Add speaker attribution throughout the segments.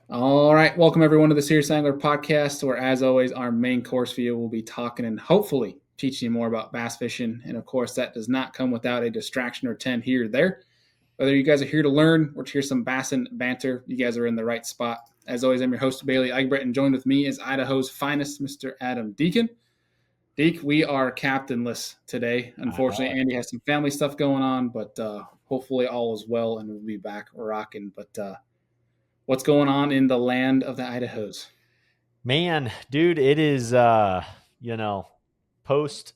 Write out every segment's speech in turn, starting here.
Speaker 1: All right, welcome everyone to the Serious Angler Podcast, where, as always, our main course view will be talking and hopefully teaching you more about bass fishing. And of course, that does not come without a distraction or 10 here or there. Whether you guys are here to learn or to hear some bass and banter, you guys are in the right spot. As always, I'm your host, Bailey Egbert, and joined with me is Idaho's finest, Mr. Adam Deacon. Deke, we are captainless today.
Speaker 2: I know
Speaker 1: Unfortunately,
Speaker 2: it.
Speaker 1: Andy has some family stuff going on, but hopefully all is well and we'll be back rocking. But what's going on in the land of the Idahos?
Speaker 2: Man, dude, it is you know, post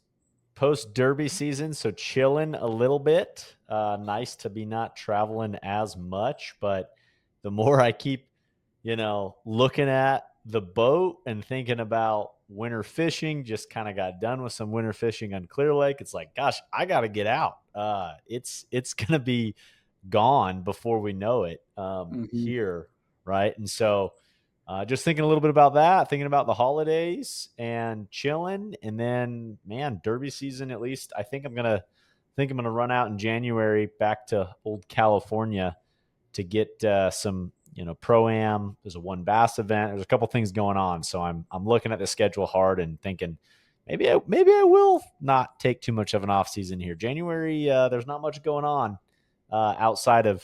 Speaker 2: post derby season, so chilling a little bit. Nice to be not traveling as much, but the more I keep, looking at the boat and thinking about winter fishing, just kind of got done with some winter fishing on Clear Lake. It's like, gosh, I got to get out. It's going to be gone before we know it
Speaker 1: Mm-hmm.
Speaker 2: here, right? And so just thinking a little bit about that, thinking about the holidays and chilling, and then man, derby season. At least I think I'm gonna run out in January back to old California to get some pro am. There's a one bass event. There's a couple things going on, so I'm looking at the schedule hard and thinking maybe I will not take too much of an off season here. January, there's not much going on outside of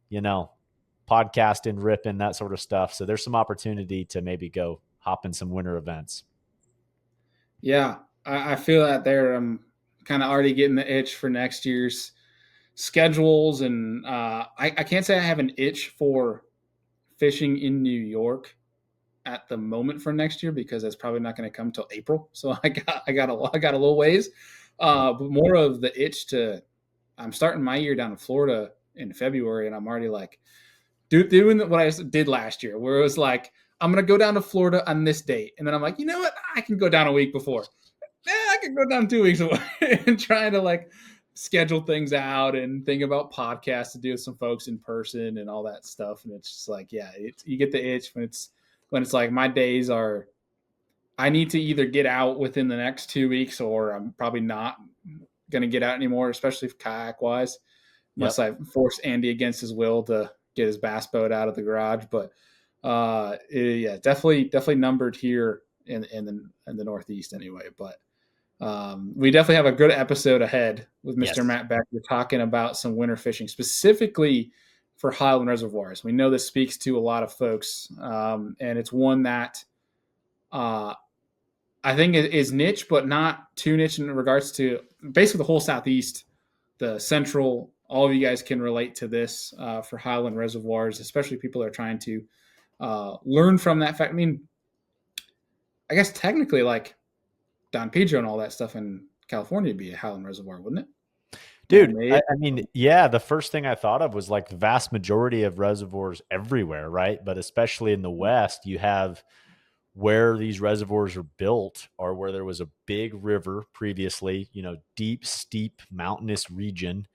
Speaker 2: you know podcasting, ripping, that sort of stuff. So there's some opportunity to maybe go hop in some winter events.
Speaker 1: Yeah, I feel that there. I'm kind of already getting the itch for next year's schedules, and I can't say I have an itch for fishing in New York at the moment for next year because that's probably not going to come till April. So I got a little ways,
Speaker 2: Yep.
Speaker 1: but more of the itch to. I'm starting my year down in Florida in February, and I'm already like doing what I did last year, where it was like I'm gonna go down to Florida on this date, and then I'm like, you know what, I can go down a week before. Yeah, I can go down 2 weeks away and trying to like schedule things out and think about podcasts to do with some folks in person and all that stuff. And it's just like, yeah, you get the itch when it's like my days are. I need to either get out within the next 2 weeks, or I'm probably not going to get out anymore, especially kayak wise, unless
Speaker 2: Yep.
Speaker 1: I force Andy against his will to get his bass boat out of the garage. But yeah, definitely numbered here in the Northeast anyway. But we definitely have a good episode ahead with Mr.
Speaker 2: Yes.
Speaker 1: Matt Becker talking about some winter fishing, specifically for Highland Reservoirs. We know this speaks to a lot of folks, and it's one that uh, I think is niche, but not too niche in regards to basically the whole Southeast, the Central. All of you guys can relate to this for Highland Reservoirs, especially people that are trying to learn from that fact. I mean, I guess technically, like Don Pedro and all that stuff in California would be a Highland Reservoir, wouldn't it?
Speaker 2: Dude,
Speaker 1: Man
Speaker 2: I,
Speaker 1: made.
Speaker 2: I mean, yeah, the first thing I thought of was like the vast majority of reservoirs everywhere, right? But especially in the West, you have where these reservoirs are built or where there was a big river previously, deep, steep, mountainous region,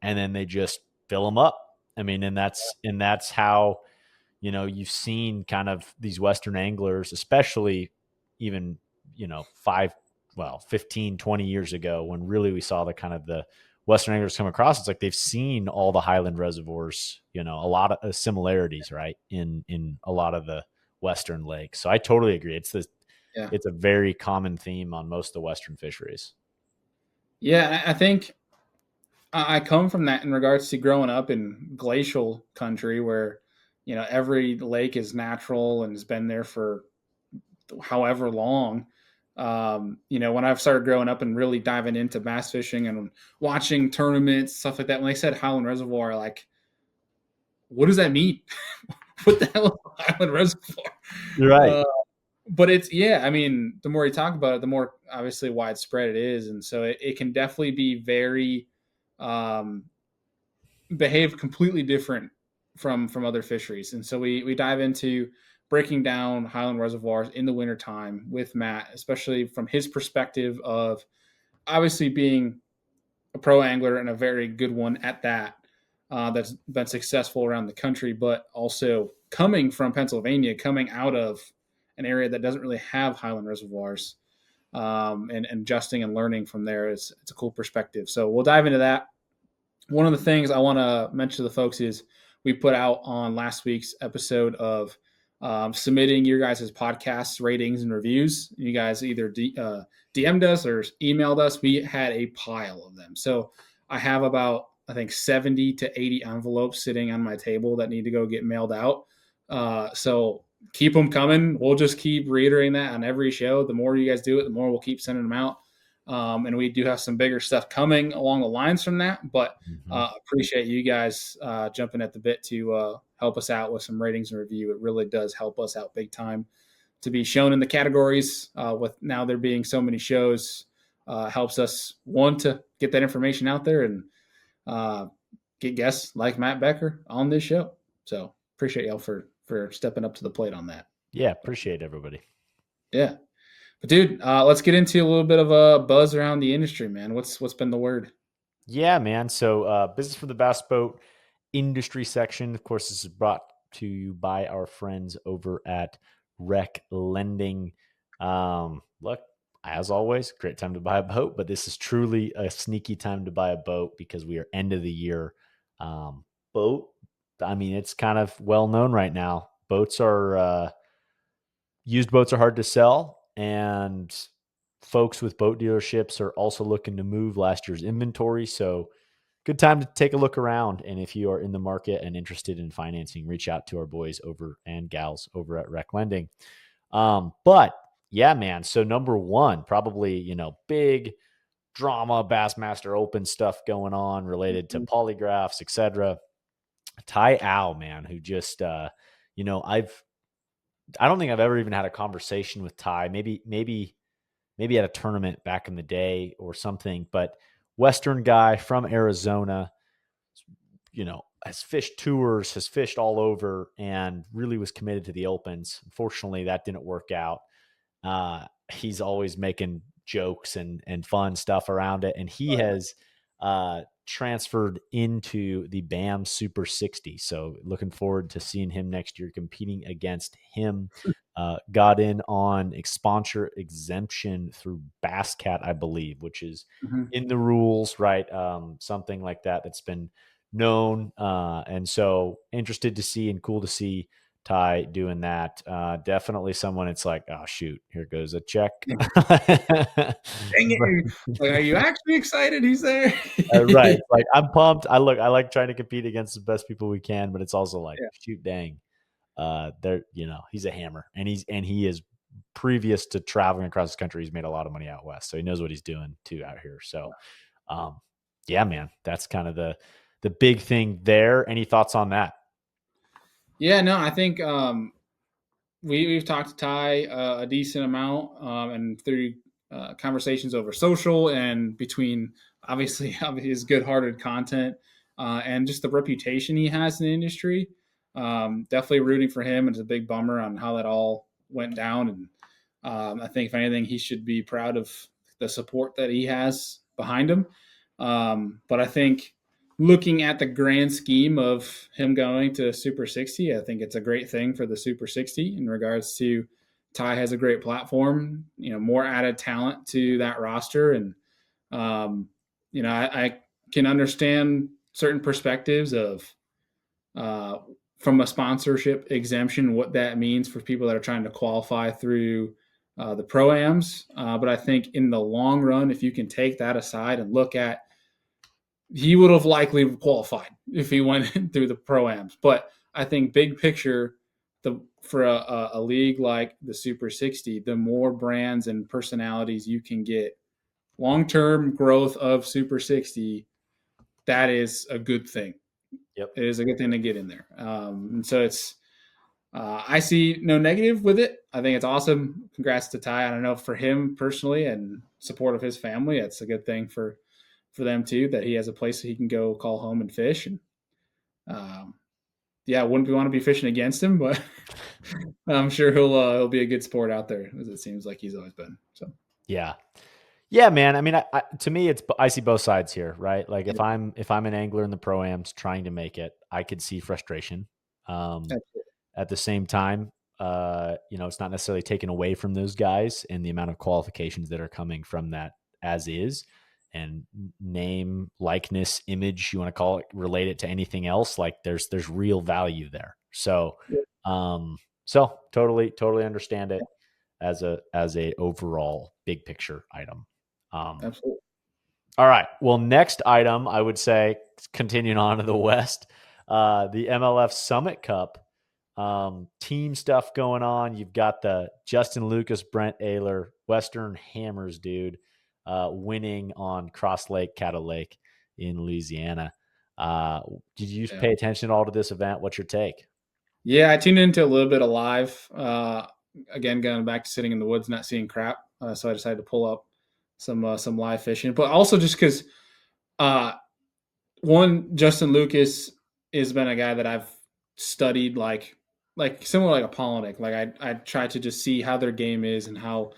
Speaker 2: and then they just fill them up. I mean, and that's how you've seen kind of these Western anglers, especially even, five, well, 15, 20 years ago, when really we saw the kind of the Western anglers come across. It's like they've seen all the Highland reservoirs, a lot of similarities, right? In a lot of the Western lakes. So I totally agree.
Speaker 1: Yeah,
Speaker 2: It's a very common theme on most of the Western fisheries.
Speaker 1: yeah. I think I come from that in regards to growing up in glacial country, where every lake is natural and has been there for however long. When I've started growing up and really diving into bass fishing and watching tournaments, stuff like that, when they said Highland Reservoir, like, what does that mean? What the hell is Highland Reservoir?
Speaker 2: You're right.
Speaker 1: Uh, but it's, yeah, I mean, the more you talk about it, the more obviously widespread it is. And so it can definitely be very, um, behave completely different from other fisheries. And so we dive into breaking down Highland reservoirs in the wintertime with Matt, especially from his perspective of obviously being a pro angler and a very good one at that, that's been successful around the country, but also coming from Pennsylvania, coming out of an area that doesn't really have Highland reservoirs, and adjusting and learning from there is it's a cool perspective. So we'll dive into that. One of the things I want to mention to the folks is we put out on last week's episode of submitting your guys' podcast ratings and reviews. You guys either DM'd us or emailed us. We had a pile of them. So I have about, I think, 70 to 80 envelopes sitting on my table that need to go get mailed out. So keep them coming. We'll just keep reiterating that on every show. The more you guys do it, the more we'll keep sending them out. And we do have some bigger stuff coming along the lines from that. But
Speaker 2: Mhm.
Speaker 1: appreciate you guys jumping at the bit to help us out with some ratings and review. It really does help us out big time to be shown in the categories. With now there being so many shows, helps us one to get that information out there and uh, get guests like Matt Becker on this show. So appreciate y'all for stepping up to the plate on that.
Speaker 2: Yeah, appreciate everybody.
Speaker 1: Yeah, but dude, let's get into a little bit of a buzz around the industry, man. What's been the word?
Speaker 2: Yeah, man. So, business for the bass boat industry section. Of course, this is brought to you by our friends over at Rec Lending. Look, as always, great time to buy a boat, but this is truly a sneaky time to buy a boat because we are end of the year. Boat, I mean, it's kind of well known right now. Used boats are hard to sell, and folks with boat dealerships are also looking to move last year's inventory. So, good time to take a look around. And if you are in the market and interested in financing, reach out to our boys over and gals over at Rec Lending. But yeah, man. So number one, probably, big drama, Bassmaster Open stuff going on related to polygraphs, etc. Ty Al, man, who just, you know, I've, I don't think I've ever even had a conversation with Ty. Maybe at a tournament back in the day or something. But Western guy from Arizona, has fished tours, has fished all over, and really was committed to the opens. Unfortunately, that didn't work out. He's always making jokes and fun stuff around it, and he has transferred into the BAM Super 60. So looking forward to seeing him next year competing against him. Got in on sponsor exemption through Basscat, I believe, which is
Speaker 1: Mm-hmm.
Speaker 2: in the rules, right? Something like that that's been known. And so interested to see and cool to see Ty doing that. Definitely someone it's like, oh shoot, here goes a check.
Speaker 1: Dang it! Like, are you actually excited? He's there.
Speaker 2: Right. It's like I'm pumped. I like trying to compete against the best people we can, but it's also like,
Speaker 1: Yeah.
Speaker 2: shoot dang. He's a hammer and he is previous to traveling across the country, he's made a lot of money out west. So he knows what he's doing too out here. So um yeah, man, that's kind of the big thing there. Any thoughts on that?
Speaker 1: Yeah, no, I think we've talked to Ty a decent amount, and through conversations over social and between obviously his good-hearted content and just the reputation he has in the industry. Definitely rooting for him. It's a big bummer on how that all went down, and I think if anything, he should be proud of the support that he has behind him. But I think looking at the grand scheme of him going to Super 60, I think it's a great thing for the Super 60 in regards to Ty has a great platform, more added talent to that roster. And, I can understand certain perspectives of, uh, from a sponsorship exemption, what that means for people that are trying to qualify through the pro-ams. But I think in the long run, if you can take that aside and look at, he would have likely qualified if he went through the pro-ams. But I think big picture, for a league like the Super 60, the more brands and personalities you can get, long-term growth of Super 60, that is a good thing.
Speaker 2: Yep.
Speaker 1: It is a good thing to get in there. And so I see no negative with it. I think it's awesome. Congrats to Ty. I don't know, for him personally and support of his family, it's a good thing for them too, that he has a place that he can go call home and fish. And um, yeah, wouldn't want to be fishing against him, but I'm sure he'll be a good sport out there, as it seems like he's always been. So
Speaker 2: Yeah. Yeah, man. I mean, to me, I see both sides here, right? Like
Speaker 1: yeah,
Speaker 2: if I'm an angler in the pro-ams trying to make it, I could see frustration. Um, at the same time, it's not necessarily taken away from those guys and the amount of qualifications that are coming from that as is, and name, likeness, image, you want to call it, relate it to anything else. Like there's real value there. So,
Speaker 1: yeah.
Speaker 2: um, So totally understand it as a overall big picture item. Um,
Speaker 1: Absolutely.
Speaker 2: all right. Well, next item I would say, continuing on to the West, the MLF Summit Cup team stuff going on. You've got the Justin Lucas, Brent Ayler, Western Hammers dude winning on Cross Lake, Caddo Lake in Louisiana. Did you
Speaker 1: Yeah.
Speaker 2: pay attention at all to this event? What's your take?
Speaker 1: Yeah, I tuned into a little bit of live. Again, going back to sitting in the woods, not seeing crap. So I decided to pull up some live fishing, but also just because uh, one, Justin Lucas has been a guy that I've studied like similar like a Polinick. Like I try to just see how their game is and how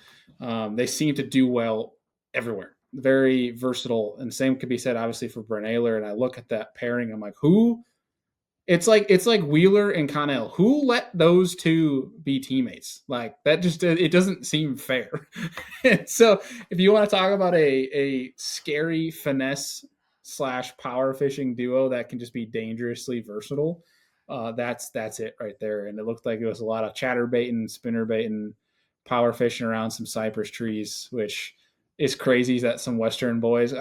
Speaker 1: they seem to do well everywhere. Very versatile, and same could be said obviously for Brent Ayler. And I look at that pairing, I'm like, who it's like Wheeler and Connell. Who let those two be teammates? Like that just it doesn't seem fair. So if you want to talk about a scary finesse slash power fishing duo that can just be dangerously versatile, that's it right there. And it looked like it was a lot of chatter baiting, spinner baiting, power fishing around some cypress trees, which is crazy that some Western boys.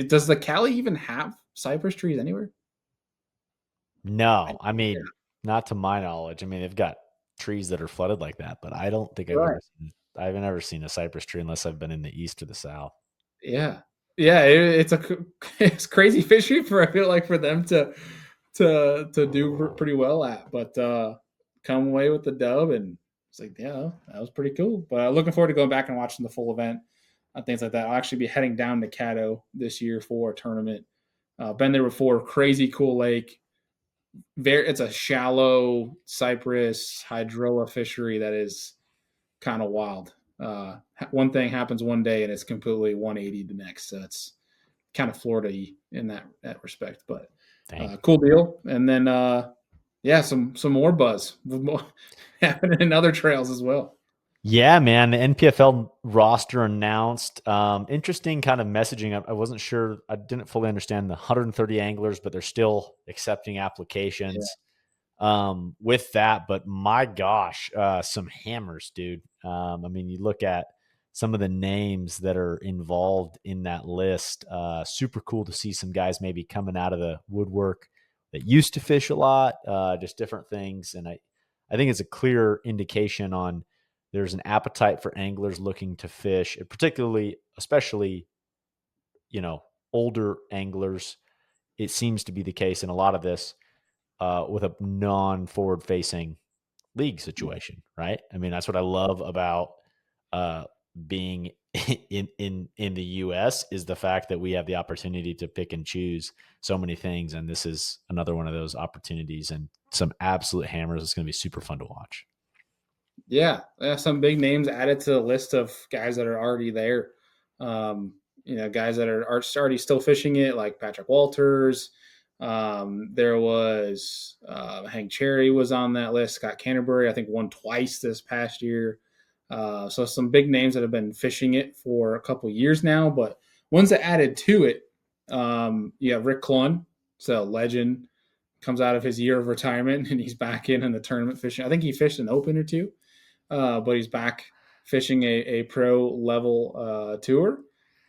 Speaker 1: Does the Cali even have cypress trees anywhere? I,
Speaker 2: No, I mean, not to my knowledge. I mean, they've got trees that are flooded like that, but I don't think
Speaker 1: right.
Speaker 2: I've never seen a cypress tree unless I've been in the east or the south.
Speaker 1: Yeah, yeah. It's crazy fishy for I feel like for them to do pretty well at, but come away with the dub and it's like yeah, that was pretty cool. But looking forward to going back and watching the full event and things like that. I'll actually be heading down to Caddo this year for a tournament. Been there before. Crazy cool lake. It's a shallow cypress hydrilla fishery that is kind of wild. One thing happens one day and it's completely 180 the next. So it's kind of Florida-y in that respect, but
Speaker 2: Dang.
Speaker 1: cool deal. And then yeah, some more buzz happening in other trails as well.
Speaker 2: Yeah, man. The NPFL roster announced. Interesting kind of messaging. I wasn't sure. I didn't fully understand the 130 anglers, but they're still accepting
Speaker 1: Yeah,
Speaker 2: applications. With that, but my gosh, some hammers, dude. I mean, you look at some of the names that are involved in that list. Super cool to see some guys maybe coming out of the woodwork that used to fish a lot, just different things. And I think it's a clear indication on there's an appetite for anglers looking to fish, particularly, especially, older anglers. It seems to be the case in a lot of this with a non-forward facing league situation, right? I mean, that's what I love about uh, being in the U.S. is the fact that we have the opportunity to pick and choose so many things, and this is another one of those opportunities and some absolute hammers. It's going to be super fun to watch.
Speaker 1: yeah. Some big names added to the list of guys that are already there. Guys that are already still fishing it, like Patrick Walters. There was Hank Cherry was on that list. Scott Canterbury, I think, won twice this past year. So some big names that have been fishing it for a couple years now, but ones that added to it, you have Rick Clunn, so legend, comes out of his year of retirement and he's back in the tournament fishing. I think he fished an open or two, but he's back fishing a pro level tour.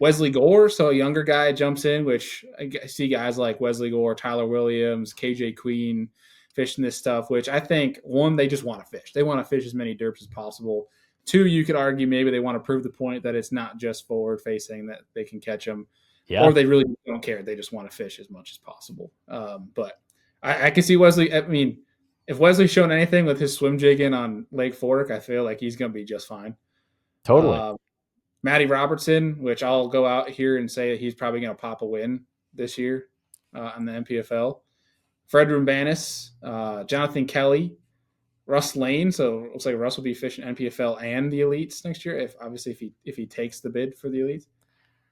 Speaker 1: Wesley Gore, so a younger guy jumps in, which I see guys like Wesley Gore, Tyler Williams, KJ Queen fishing this stuff, which I think, one, they just want to fish. They want to fish as many derps as possible. Two, you could argue maybe they want to prove the point that it's not just forward facing, that they can catch them,
Speaker 2: Yeah,
Speaker 1: or they really don't care. They just want to fish as much as possible. But I can see Wesley. I mean, if Wesley's shown anything with his swim jigging on Lake Fork, I feel like he's going to be just fine.
Speaker 2: totally.
Speaker 1: Uh, Matty Robertson, which I'll go out here and say he's probably going to pop a win this year in the NPFL. Fred Rumbanis, Jonathan Kelly, Russ Lane. So it looks like Russ will be fishing NPFL and the elites next year, if obviously if he takes the bid for the elites.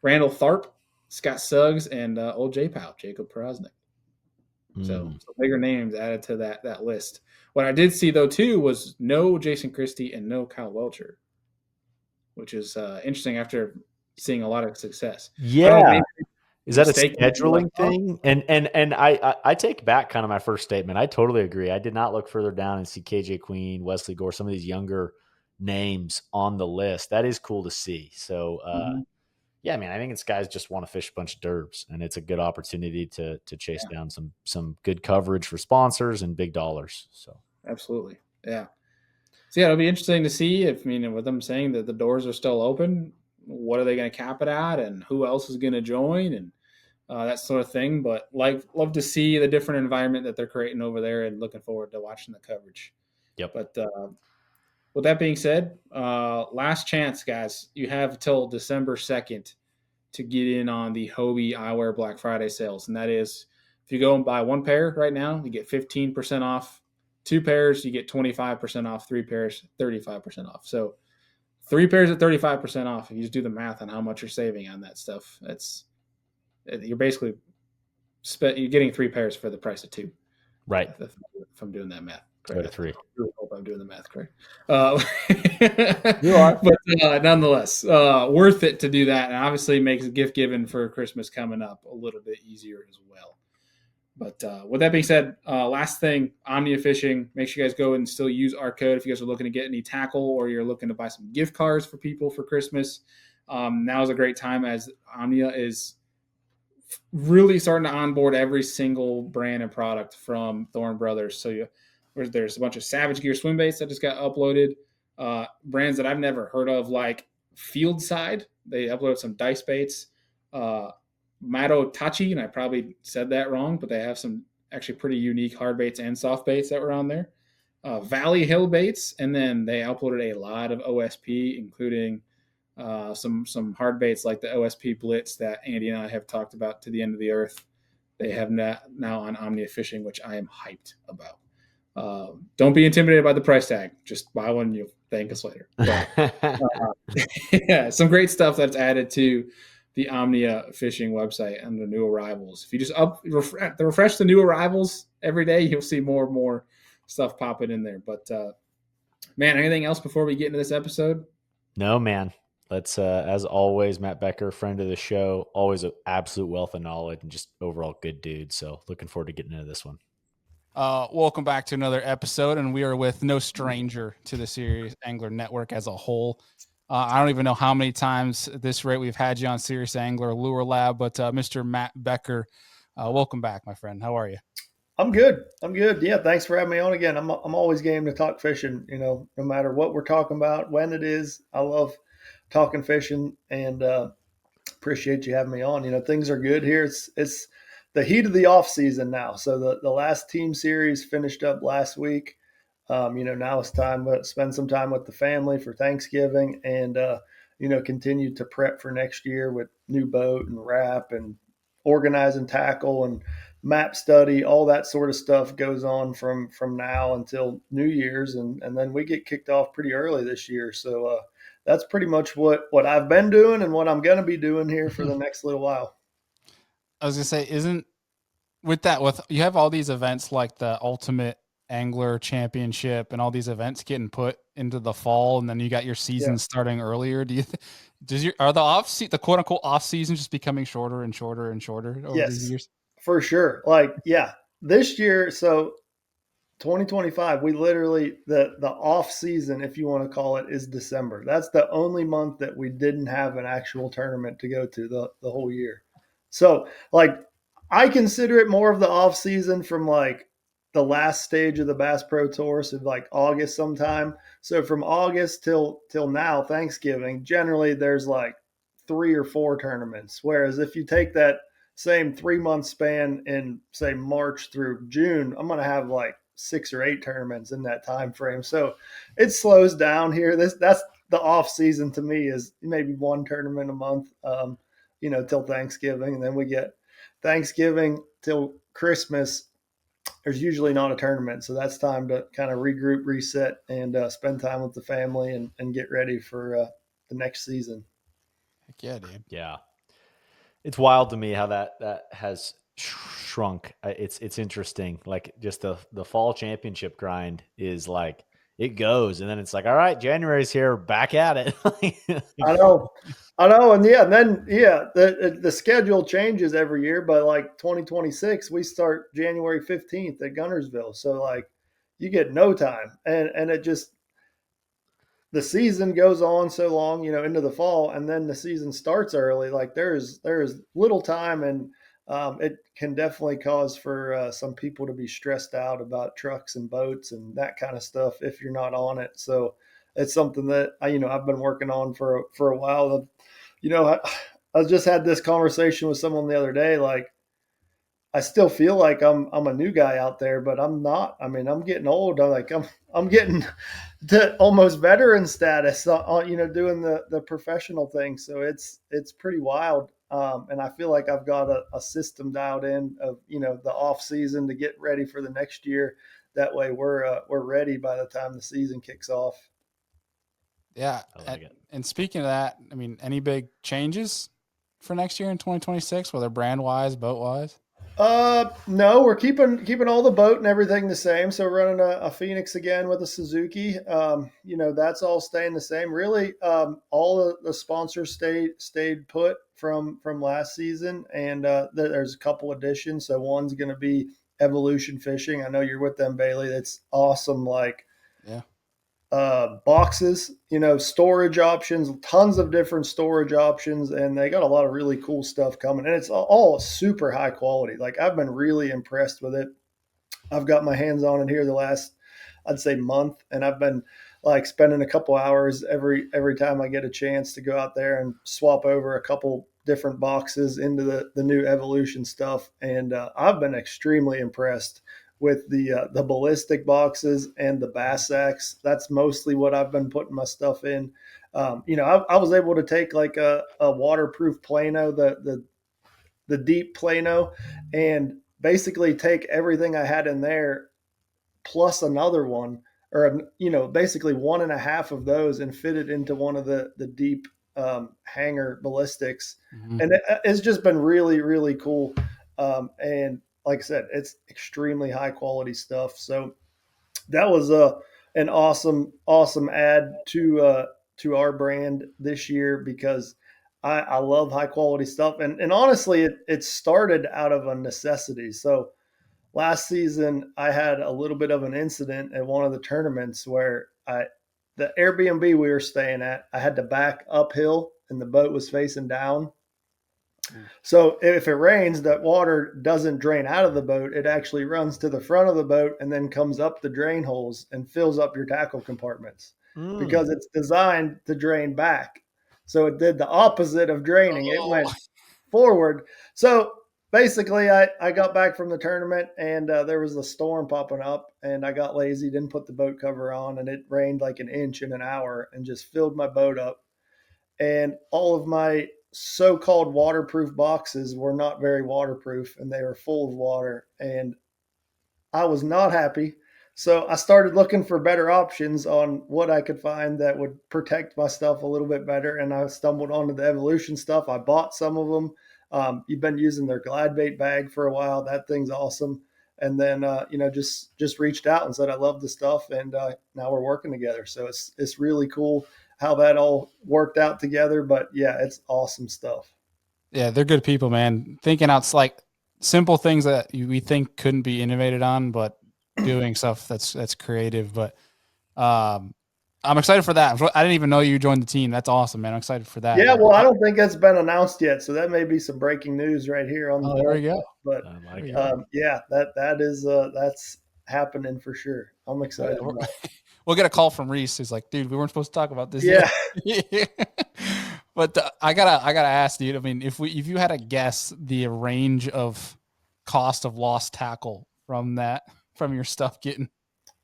Speaker 1: Randall Tharp, Scott Suggs, and old J Pow, Jacob Porosnik. So
Speaker 2: Mm.
Speaker 1: some bigger names added to that list. What I did see though too was no Jason Christie and no Kyle Welcher, which is interesting after seeing a lot of success. I don't know,
Speaker 2: Yeah,
Speaker 1: maybe
Speaker 2: Is that a
Speaker 1: mistake and be like,
Speaker 2: scheduling
Speaker 1: oh,
Speaker 2: thing? And I take back kind of my first statement. I totally agree. I did not look further down and see KJ Queen, Wesley Gore, some of these younger names on the list. That is cool to see. So
Speaker 1: mhm,
Speaker 2: yeah, man, I think it's guys just want to fish a bunch of derbs, and it's a good opportunity to chase
Speaker 1: yeah,
Speaker 2: down some good coverage for sponsors and big dollars. So
Speaker 1: absolutely. Yeah. So yeah, it'll be interesting to see if, with them saying that the doors are still open, what are they going to cap it at, and who else is going to join, and that sort of thing. But like, love to see the different environment that they're creating over there, and looking forward to watching the coverage.
Speaker 2: yep.
Speaker 1: But with that being said, last chance, guys. You have till December 2nd to get in on the Hobie Eyewear Black Friday sales, and that is if you go and buy one pair right now, you get 15% off. Two pairs, you get 25% off. Three pairs, 35% off. So three pairs at 35% off. If you just do the math on how much you're saving on that stuff, you're basically you're getting three pairs for the price of two.
Speaker 2: Right.
Speaker 1: If I'm doing that math
Speaker 2: Go
Speaker 1: correct,
Speaker 2: to
Speaker 1: I
Speaker 2: three.
Speaker 1: really hope I'm doing the math correct.
Speaker 2: You are.
Speaker 1: But nonetheless, worth it to do that, and obviously makes gift giving for Christmas coming up a little bit easier as well. But with that being said, last thing, Omnia Fishing. Make sure you guys go and still use our code if you guys are looking to get any tackle or you're looking to buy some gift cards for people for Christmas. Now is a great time as Omnia is really starting to onboard every single brand and product from Thorn Brothers. So there's a bunch of Savage Gear swim baits that just got uploaded. Brands that I've never heard of, like Field Side. They uploaded some dice baits. Mato Tachi, and I probably said that wrong, but they have some actually pretty unique hard baits and soft baits that were on there. Valley Hill baits, and then they uploaded a lot of OSP, including some hard baits like the OSP Blitz that Andy and I have talked about to the end of the earth. They have now on Omnia Fishing, which I am hyped about. Don't be intimidated by the price tag. Just buy one, you'll thank us later. But yeah, some great stuff that's added to the Omnia Fishing website and the new arrivals. If you just refresh the new arrivals every day, you'll see more and more stuff popping in there. But man, anything else before we get into this episode?
Speaker 2: No, man. Let's as always, Matt Becker, friend of the show, always an absolute wealth of knowledge and just overall good dude. So looking forward to getting into this one.
Speaker 3: Welcome back to another episode, and we are with no stranger to the Serious Angler Network as a whole. I don't even know how many times at this rate we've had you on Serious Angler Lure Lab, but Mr. Matt Becker, welcome back, my friend. How are you?
Speaker 4: I'm good. I'm good. Yeah, thanks for having me on again. I'm always game to talk fishing. No matter what we're talking about, when it is. I love talking fishing, and appreciate you having me on. Things are good here. It's the heat of the off season now. So the last team series finished up last week. Now it's time to spend some time with the family for Thanksgiving, and continue to prep for next year with new boat and wrap and organizing tackle and map study. All that sort of stuff goes on from now until New Year's, and then we get kicked off pretty early this year. So that's pretty much what I've been doing and what I'm going to be doing here for the next little while.
Speaker 3: I was gonna say, isn't with you have all these events like the Ultimate Angler Championship and all these events getting put into the fall, and then you got your season
Speaker 4: Yeah.
Speaker 3: starting earlier. Are the quote unquote off season just becoming shorter and shorter and shorter over these
Speaker 4: Yes,
Speaker 3: years?
Speaker 4: for sure. This year, so 2025, we literally the off season, if you want to call it, is December. That's the only month that we didn't have an actual tournament to go to the whole year. So I consider it more of the off season from the last stage of the Bass Pro Tour, so August sometime. So from August till now, Thanksgiving, generally there's three or four tournaments. Whereas if you take that same 3 month span in say March through June, I'm gonna have 6 or 8 tournaments in that time frame. So it slows down here. That's the off season to me, is maybe one tournament a month, till Thanksgiving, and then we get Thanksgiving till Christmas. There's usually not a tournament, so that's time to kind of regroup, reset, and spend time with the family and get ready for the next season.
Speaker 3: Heck yeah, dude.
Speaker 2: Yeah. It's wild to me how that has shrunk. It's interesting. Like just the fall championship grind is it goes. And then it's like, all right, January's here, back at it.
Speaker 4: I know. And the schedule changes every year, but like 2026, we start January 15th at Gunnersville. So like you get no time. And it just, the season goes on so long, into the fall, and then the season starts early. Like there's little time, and it can definitely cause for some people to be stressed out about trucks and boats and that kind of stuff if you're not on it. So it's something that I've been working on for a while. I just had this conversation with someone the other day. Like I still feel like I'm a new guy out there, but I'm not. I mean, I'm getting old. I'm getting to almost veteran status, doing the professional thing. So it's pretty wild. And I feel like I've got a system dialed in of, the off season to get ready for the next year. That way we're ready by the time the season kicks off.
Speaker 3: Yeah.
Speaker 2: I like it.
Speaker 3: And speaking of that, I mean, any big changes for next year in 2026, whether brand wise, boat wise?
Speaker 4: No, we're keeping all the boat and everything the same. So running a Phoenix again with a Suzuki. That's all staying the same. Really, all the sponsors stayed put from last season, and there's a couple additions. So one's going to be Evolution Fishing. I know you're with them, Bailey. That's awesome. Like,
Speaker 3: yeah.
Speaker 4: Boxes, storage options, tons of different storage options, and they got a lot of really cool stuff coming. And it's all super high quality. Like I've been really impressed with it. I've got my hands on it here the last, I'd say, month, and I've been like spending a couple hours every time I get a chance to go out there and swap over a couple different boxes into the new Evolution stuff. And I've been extremely impressed with the ballistic boxes and the bass sacks. That's mostly what I've been putting my stuff in. I was able to take like a waterproof Plano, the deep Plano, and basically take everything I had in there plus another one, or basically one and a half of those, and fit it into one of the deep hanger ballistics.
Speaker 3: Mm-hmm.
Speaker 4: And it's just been really, really cool. And like I said, it's extremely high quality stuff. So that was an awesome add to our brand this year, because I love high quality stuff. And honestly, it started out of a necessity. So last season, I had a little bit of an incident at one of the tournaments where the Airbnb we were staying at, I had to back uphill and the boat was facing down. So if it rains, that water doesn't drain out of the boat. It actually runs to the front of the boat and then comes up the drain holes and fills up your tackle compartments because it's designed to drain back. So it did the opposite of draining. It went forward. So basically, I got back from the tournament, and there was a storm popping up, and I got lazy, didn't put the boat cover on, and it rained like an inch in an hour and just filled my boat up. And all of my so-called waterproof boxes were not very waterproof, and they were full of water, and I was not happy. So I started looking for better options on what I could find that would protect my stuff a little bit better, and I stumbled onto the Evolution stuff. I bought some of them. You've been using their glide bait bag for a while. That thing's awesome. And then just reached out and said I love the stuff, and now we're working together. So it's really cool how that all worked out together. But yeah, it's awesome stuff.
Speaker 3: Yeah, they're good people, man. Thinking out like simple things that we think couldn't be innovated on, but doing stuff that's creative. But I'm excited for that. I didn't even know you joined the team. That's awesome, man. I'm excited for that.
Speaker 4: Yeah, well, I don't think that's been announced yet, so that may be some breaking news right here on the.
Speaker 3: There we go.
Speaker 4: But yeah, that is that's happening for sure. I'm excited.
Speaker 3: We'll get a call from Reese. He's like, dude, we weren't supposed to talk about this.
Speaker 4: Yeah.
Speaker 3: But I gotta ask, dude. I mean, if you had to guess the range of cost of lost tackle from your stuff getting.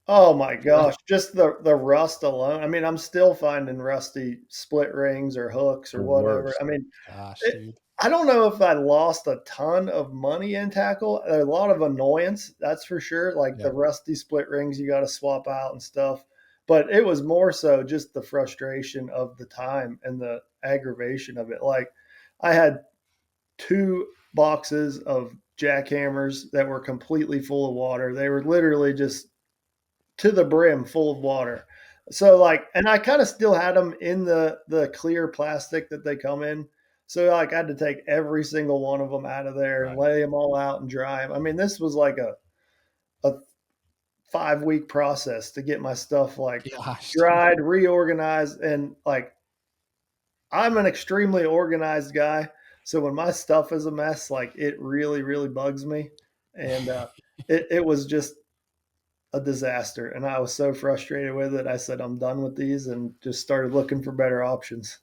Speaker 4: Oh my gosh, just the rust alone. I mean, I'm still finding rusty split rings or hooks or whatever.
Speaker 2: Worst.
Speaker 4: I mean,
Speaker 3: gosh, dude.
Speaker 4: I don't know if I lost a ton of money in tackle. A lot of annoyance, that's for sure. Like the rusty split rings you got to swap out and stuff. But it was more so just the frustration of the time and the aggravation of it. Like I had 2 boxes of jackhammers that were completely full of water. They were literally just to the brim full of water. So like, and I kind of still had them in the clear plastic that they come in. So like I had to take every single one of them out of there and lay them all out and dry them. I mean, this was like a 5-week process to get my stuff like dried, reorganized, and like I'm an extremely organized guy. So when my stuff is a mess, like it really, really bugs me. And it was just a disaster. And I was so frustrated with it. I said, I'm done with these and just started looking for better options.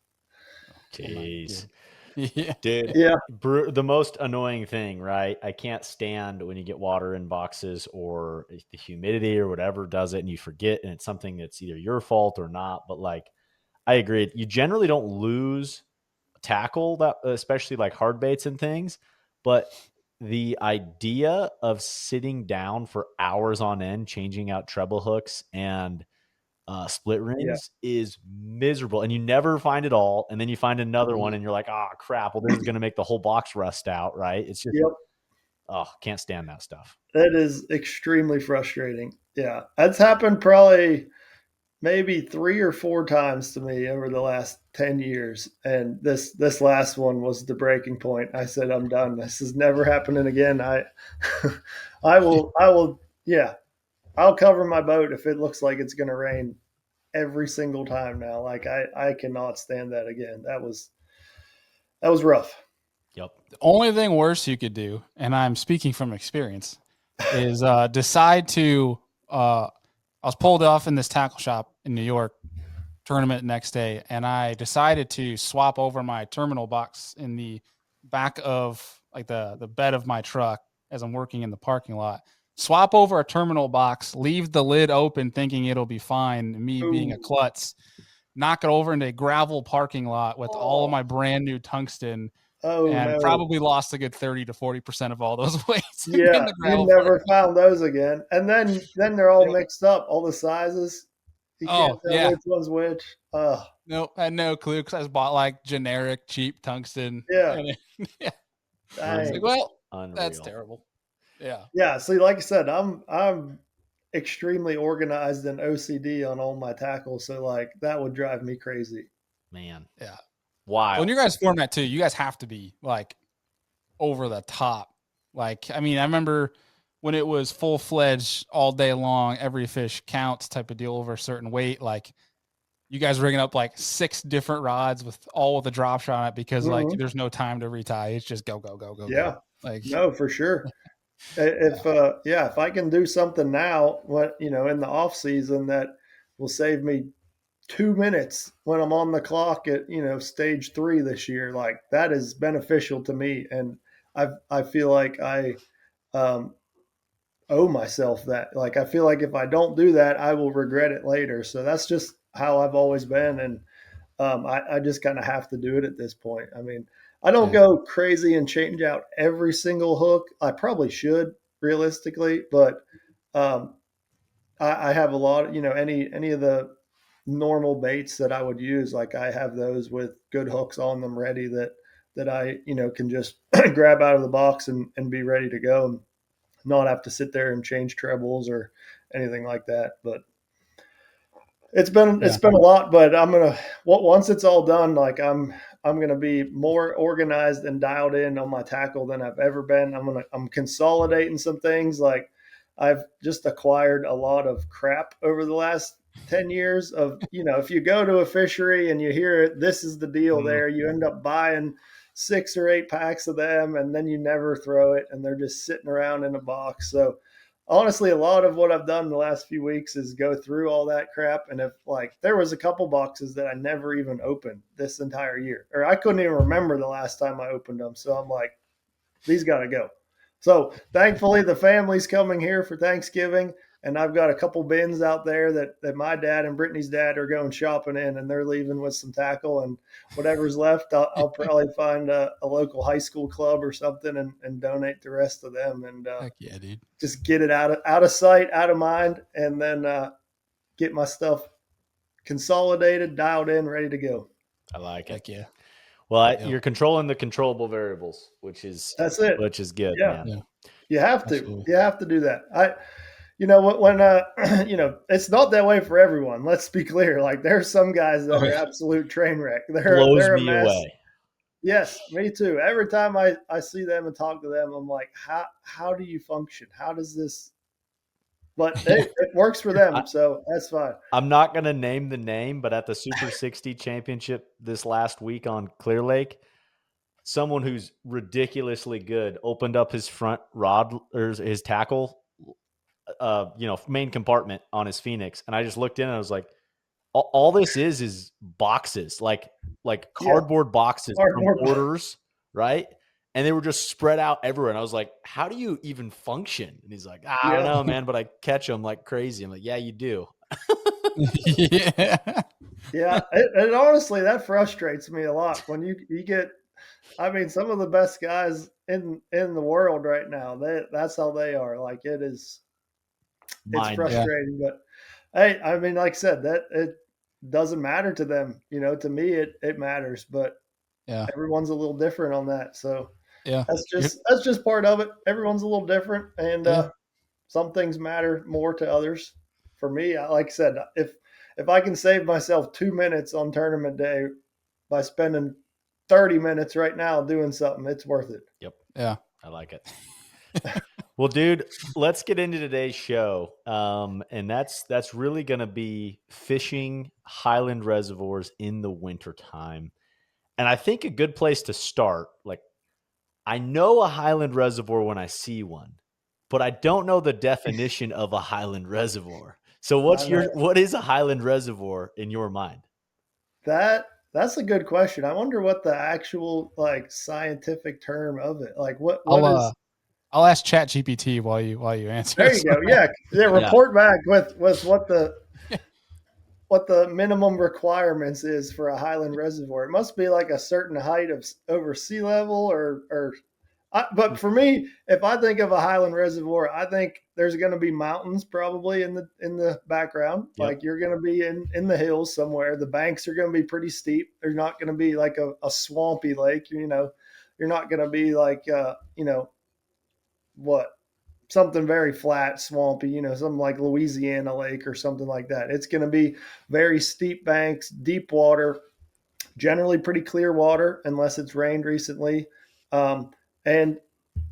Speaker 2: Jeez.
Speaker 3: Yeah.
Speaker 2: Dude,
Speaker 4: Yeah.
Speaker 2: the most annoying thing, right? I can't stand when you get water in boxes or the humidity or whatever does it and you forget and it's something that's either your fault or not. But like, I agree. You generally don't lose tackle that, especially like hard baits and things. But the idea of sitting down for hours on end, changing out treble hooks and split rings is miserable, and you never find it all, and then you find another one and you're like, oh crap, well this is going to make the whole box rust out, right? It's just can't stand that stuff.
Speaker 4: That is extremely frustrating. Yeah, that's happened probably maybe 3 or 4 times to me over the last 10 years, and this last one was the breaking point. I said, I'm done, this is never happening again. I will yeah, I'll cover my boat if it looks like it's going to rain every single time now. Like I cannot stand that again. That was rough.
Speaker 2: Yep.
Speaker 3: The only thing worse you could do, and I'm speaking from experience, is decide to. I was pulled off in this tackle shop in New York, tournament next day, and I decided to swap over my terminal box in the back of like the bed of my truck as I'm working in the parking lot. Swap over a terminal box, leave the lid open, thinking it'll be fine. Me being a klutz, knock it over into a gravel parking lot with all of my brand new tungsten. And probably lost a good 30 to 40% of all those weights.
Speaker 4: Yeah, you never found those again. And then they're all mixed up, all the sizes. You can't tell which one's which.
Speaker 3: Nope, I had no clue because I bought like generic cheap tungsten.
Speaker 4: Yeah.
Speaker 3: Like, well,
Speaker 2: Unreal.
Speaker 3: that's terrible. Yeah.
Speaker 4: Yeah. See, like I said, I'm extremely organized and OCD on all my tackles. So like that would drive me crazy.
Speaker 2: Man.
Speaker 3: Yeah.
Speaker 2: Wow.
Speaker 3: Well, in your guys' format too, you guys have to be like over the top. Like, I mean, I remember when it was full-fledged all day long, every fish counts type of deal over a certain weight. Like, you guys rigging up like 6 different rods with the drop shot on it because like there's no time to retie. It's just go.
Speaker 4: Yeah.
Speaker 3: Go. Like,
Speaker 4: no, for sure. If I can do something now, in the off season that will save me 2 minutes when I'm on the clock at, stage 3 this year, like that is beneficial to me. And I feel like I owe myself that. Like, I feel like if I don't do that, I will regret it later. So that's just how I've always been. And I just kind of have to do it at this point. I mean, I don't go crazy and change out every single hook. I probably should realistically, but I have a lot of, any of the normal baits that I would use. Like I have those with good hooks on them ready that I, can just grab out of the box and be ready to go and not have to sit there and change trebles or anything like that. But it's been a lot, but once it's all done, like I'm going to be more organized and dialed in on my tackle than I've ever been. I'm consolidating some things. Like I've just acquired a lot of crap over the last 10 years of, if you go to a fishery and you hear this is the deal there, you end up buying 6 or 8 packs of them and then you never throw it and they're just sitting around in a box. So honestly, a lot of what I've done in the last few weeks is go through all that crap. And if like there was a couple boxes that I never even opened this entire year, or I couldn't even remember the last time I opened them. So I'm like, these got to go. So thankfully the family's coming here for Thanksgiving. And I've got a couple bins out there that my dad and Brittany's dad are going shopping in, and they're leaving with some tackle and whatever's left. I'll probably find a local high school club or something and donate the rest to them. And
Speaker 3: heck yeah, dude.
Speaker 4: Just get it out of sight, out of mind, and then get my stuff consolidated, dialed in, ready to go.
Speaker 2: I like it.
Speaker 3: Heck yeah.
Speaker 2: Well, you're controlling the controllable variables, which is
Speaker 4: that's it.
Speaker 2: Which is good,
Speaker 4: man.
Speaker 2: Yeah.
Speaker 4: You have to. Absolutely. You have to do that. when it's not that way for everyone. Let's be clear. Like there's some guys that are absolute train wreck.
Speaker 2: Blows
Speaker 4: They're a
Speaker 2: me
Speaker 4: mess.
Speaker 2: away.
Speaker 4: Yes, me too. Every time I see them and talk to them, I'm like, how do you function? How does this? But it works for them, so that's fine.
Speaker 2: I'm not going to name the name, but at the Super 60 Championship this last week on Clear Lake, someone who's ridiculously good opened up his front rod or his tackle, main compartment on his Phoenix, and I just looked in and I was like, all this is boxes, like cardboard boxes from orders, right? And they were just spread out everywhere. And I was like, how do you even function? And he's like, I don't know, man, but I catch them like crazy. I'm like, yeah, you do.
Speaker 3: Yeah.
Speaker 4: Yeah. And honestly, that frustrates me a lot when you get, I mean, some of the best guys in the world right now, that's how they are. Like it's frustrating, but hey, I mean, like I said, that it doesn't matter to them. To me, it matters, but everyone's a little different on that. So that's just part of it. Everyone's a little different, and some things matter more to others. For me, like I said, if I can save myself 2 minutes on tournament day by spending 30 minutes right now doing something, it's worth it.
Speaker 2: Yep.
Speaker 3: Yeah.
Speaker 2: I like it. Well, dude, let's get into today's show. And that's really going to be fishing Highland reservoirs in the wintertime. And I think a good place to start, like, I know a Highland reservoir when I see one, but I don't know the definition of a Highland reservoir. So what is a Highland reservoir in your mind?
Speaker 4: That's a good question. I wonder what the actual like scientific term of it. Like what is
Speaker 3: I'll ask ChatGPT while you answer.
Speaker 4: There you go. Yeah. Report back with what the minimum requirements is for a Highland reservoir. It must be like a certain height of over sea level but for me, if I think of a Highland reservoir, I think there's going to be mountains probably in the background. Yep. Like you're going to be in the hills somewhere. The banks are going to be pretty steep. There's not going to be like a swampy lake. You're not going to be like something very flat, swampy. Something like Louisiana Lake or something like that. It's going to be very steep banks, deep water, generally pretty clear water unless it's rained recently. And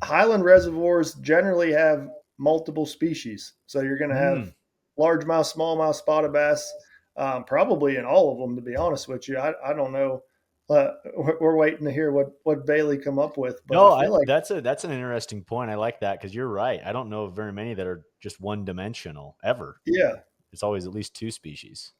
Speaker 4: Highland reservoirs generally have multiple species. So you're going to have largemouth, smallmouth, spotted bass, probably in all of them, to be honest with you. I don't know. We're waiting to hear what Bailey come up with. But
Speaker 2: no,
Speaker 4: I feel like
Speaker 2: that's an interesting point. I like that because you're right. I don't know of very many that are just one dimensional ever.
Speaker 4: Yeah.
Speaker 2: It's always at least two species.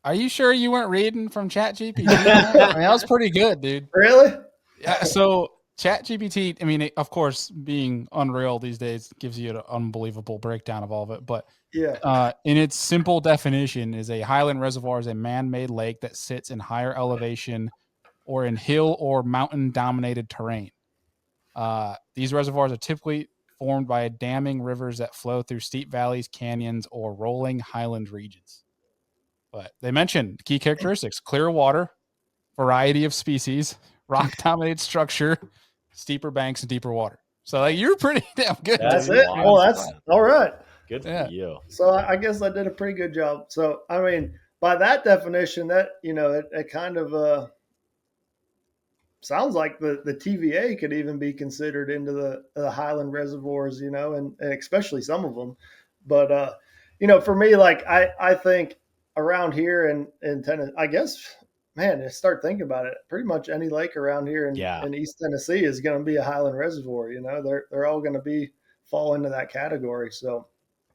Speaker 3: Are you sure you weren't reading from ChatGPT? I mean, that was pretty good, dude.
Speaker 4: Really?
Speaker 3: Yeah. So ChatGPT, I mean, of course, being Unreal these days gives you an unbelievable breakdown of all of it. But in its simple definition, is a Highland reservoir is a man-made lake that sits in higher elevation or in hill or mountain-dominated terrain. These reservoirs are typically formed by damming rivers that flow through steep valleys, canyons, or rolling highland regions. But they mentioned key characteristics: clear water, variety of species, rock-dominated structure, steeper banks, and deeper water. So like, you're pretty damn good.
Speaker 4: That's it. Well, that's all right.
Speaker 2: Good for you.
Speaker 4: So I guess I did a pretty good job. So, I mean, by that definition, that, it kind of sounds like the TVA could even be considered into the Highland reservoirs, and especially some of them. But, for me, like, I think around here in Tennessee, I guess, man, start thinking about it. Pretty much any lake around here in East Tennessee is going to be a Highland reservoir. They're all going to fall into that category. So,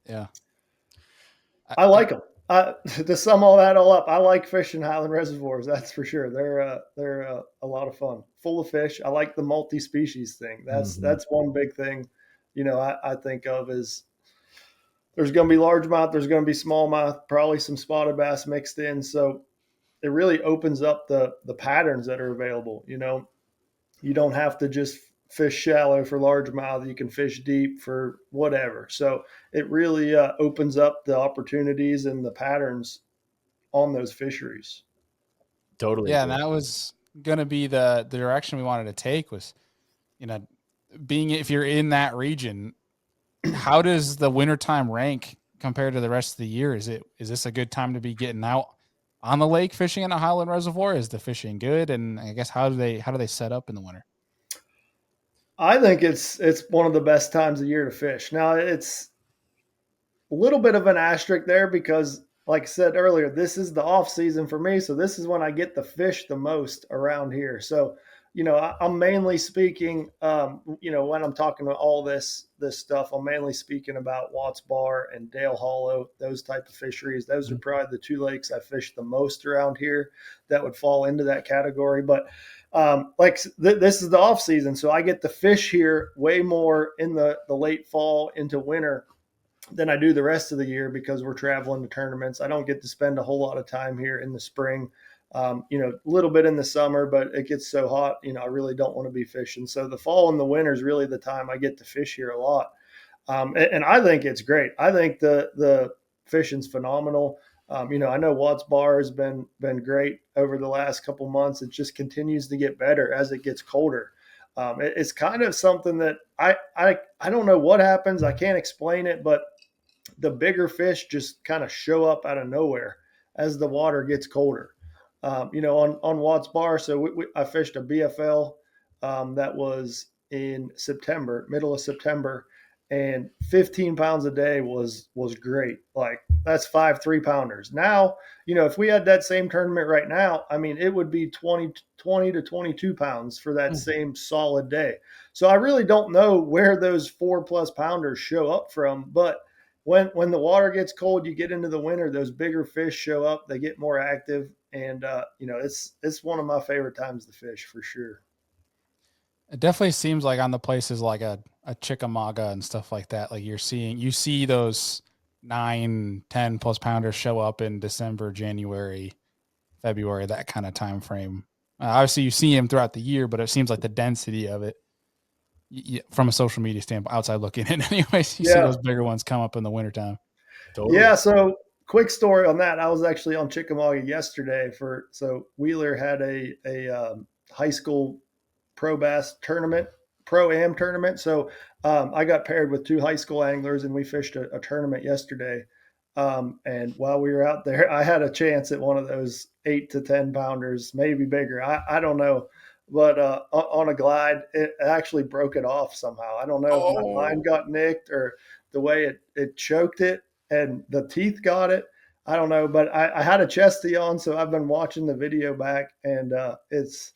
Speaker 3: yeah,
Speaker 4: I like them. To sum all that up, I like fishing Highland reservoirs. That's for sure. They're a lot of fun, full of fish. I like the multi-species thing. That's one big thing. I think of is there's going to be largemouth, there's going to be smallmouth, probably some spotted bass mixed in. So it really opens up the patterns that are available. You don't have to just fish shallow for largemouth. You can fish deep for whatever. So it really opens up the opportunities and the patterns on those fisheries.
Speaker 2: Totally.
Speaker 3: Yeah, and that was going to be the direction we wanted to take was, being if you're in that region, how does the wintertime rank compared to the rest of the year? Is this a good time to be getting out on the lake fishing in a Highland Reservoir? Is the fishing good? And I guess how do they set up in the winter?
Speaker 4: I think it's one of the best times of year to fish. Now it's a little bit of an asterisk there because, like I said earlier, this is the off season for me. So this is when I get to fish the most around here. So, I'm mainly speaking, when I'm talking about all this stuff, I'm mainly speaking about Watts Bar and Dale Hollow, those type of fisheries. Those are probably the two lakes I fish the most around here that would fall into that category. But this is the off season, so I get to fish here way more in the late fall into winter than I do the rest of the year because we're traveling to tournaments. I don't get to spend a whole lot of time here in the spring, a little bit in the summer, but it gets so hot, I really don't want to be fishing. So the fall and the winter is really the time I get to fish here a lot. And I think it's great. I think the fishing's phenomenal. I know Watts Bar has been great over the last couple months. It just continues to get better as it gets colder. It's kind of something that I don't know what happens. I can't explain it, but the bigger fish just kind of show up out of nowhere as the water gets colder. On Watts Bar, so I fished a BFL that was in September, middle of September, and 15 pounds a day was great. Like that's 5 3-pounders. Now, if we had that same tournament right now, I mean, it would be 20 to 22 pounds for that same solid day. So I really don't know where those 4+ pounders show up from, but when the water gets cold, you get into the winter, those bigger fish show up, they get more active, and it's one of my favorite times to fish for sure.
Speaker 3: It definitely seems like on the places like a Chickamauga and stuff like that, like you see those 9-10+ pounders show up in December, January, February, that kind of time frame. Obviously you see them throughout the year, but it seems like the density of it from a social media standpoint, outside looking in anyways, you see those bigger ones come up in the wintertime.
Speaker 2: Totally.
Speaker 4: Yeah. So quick story on that. I was actually on Chickamauga yesterday so Wheeler had a high school pro bass tournament, pro-am tournament. So I got paired with 2 high school anglers and we fished a tournament yesterday. And while we were out there, I had a chance at one of those 8 to 10 pounders, maybe bigger. I don't know. But on a glide, it actually broke it off somehow. I don't know if my line got nicked or the way it choked it and the teeth got it. I don't know, but I had a chesty on, so I've been watching the video back, and it's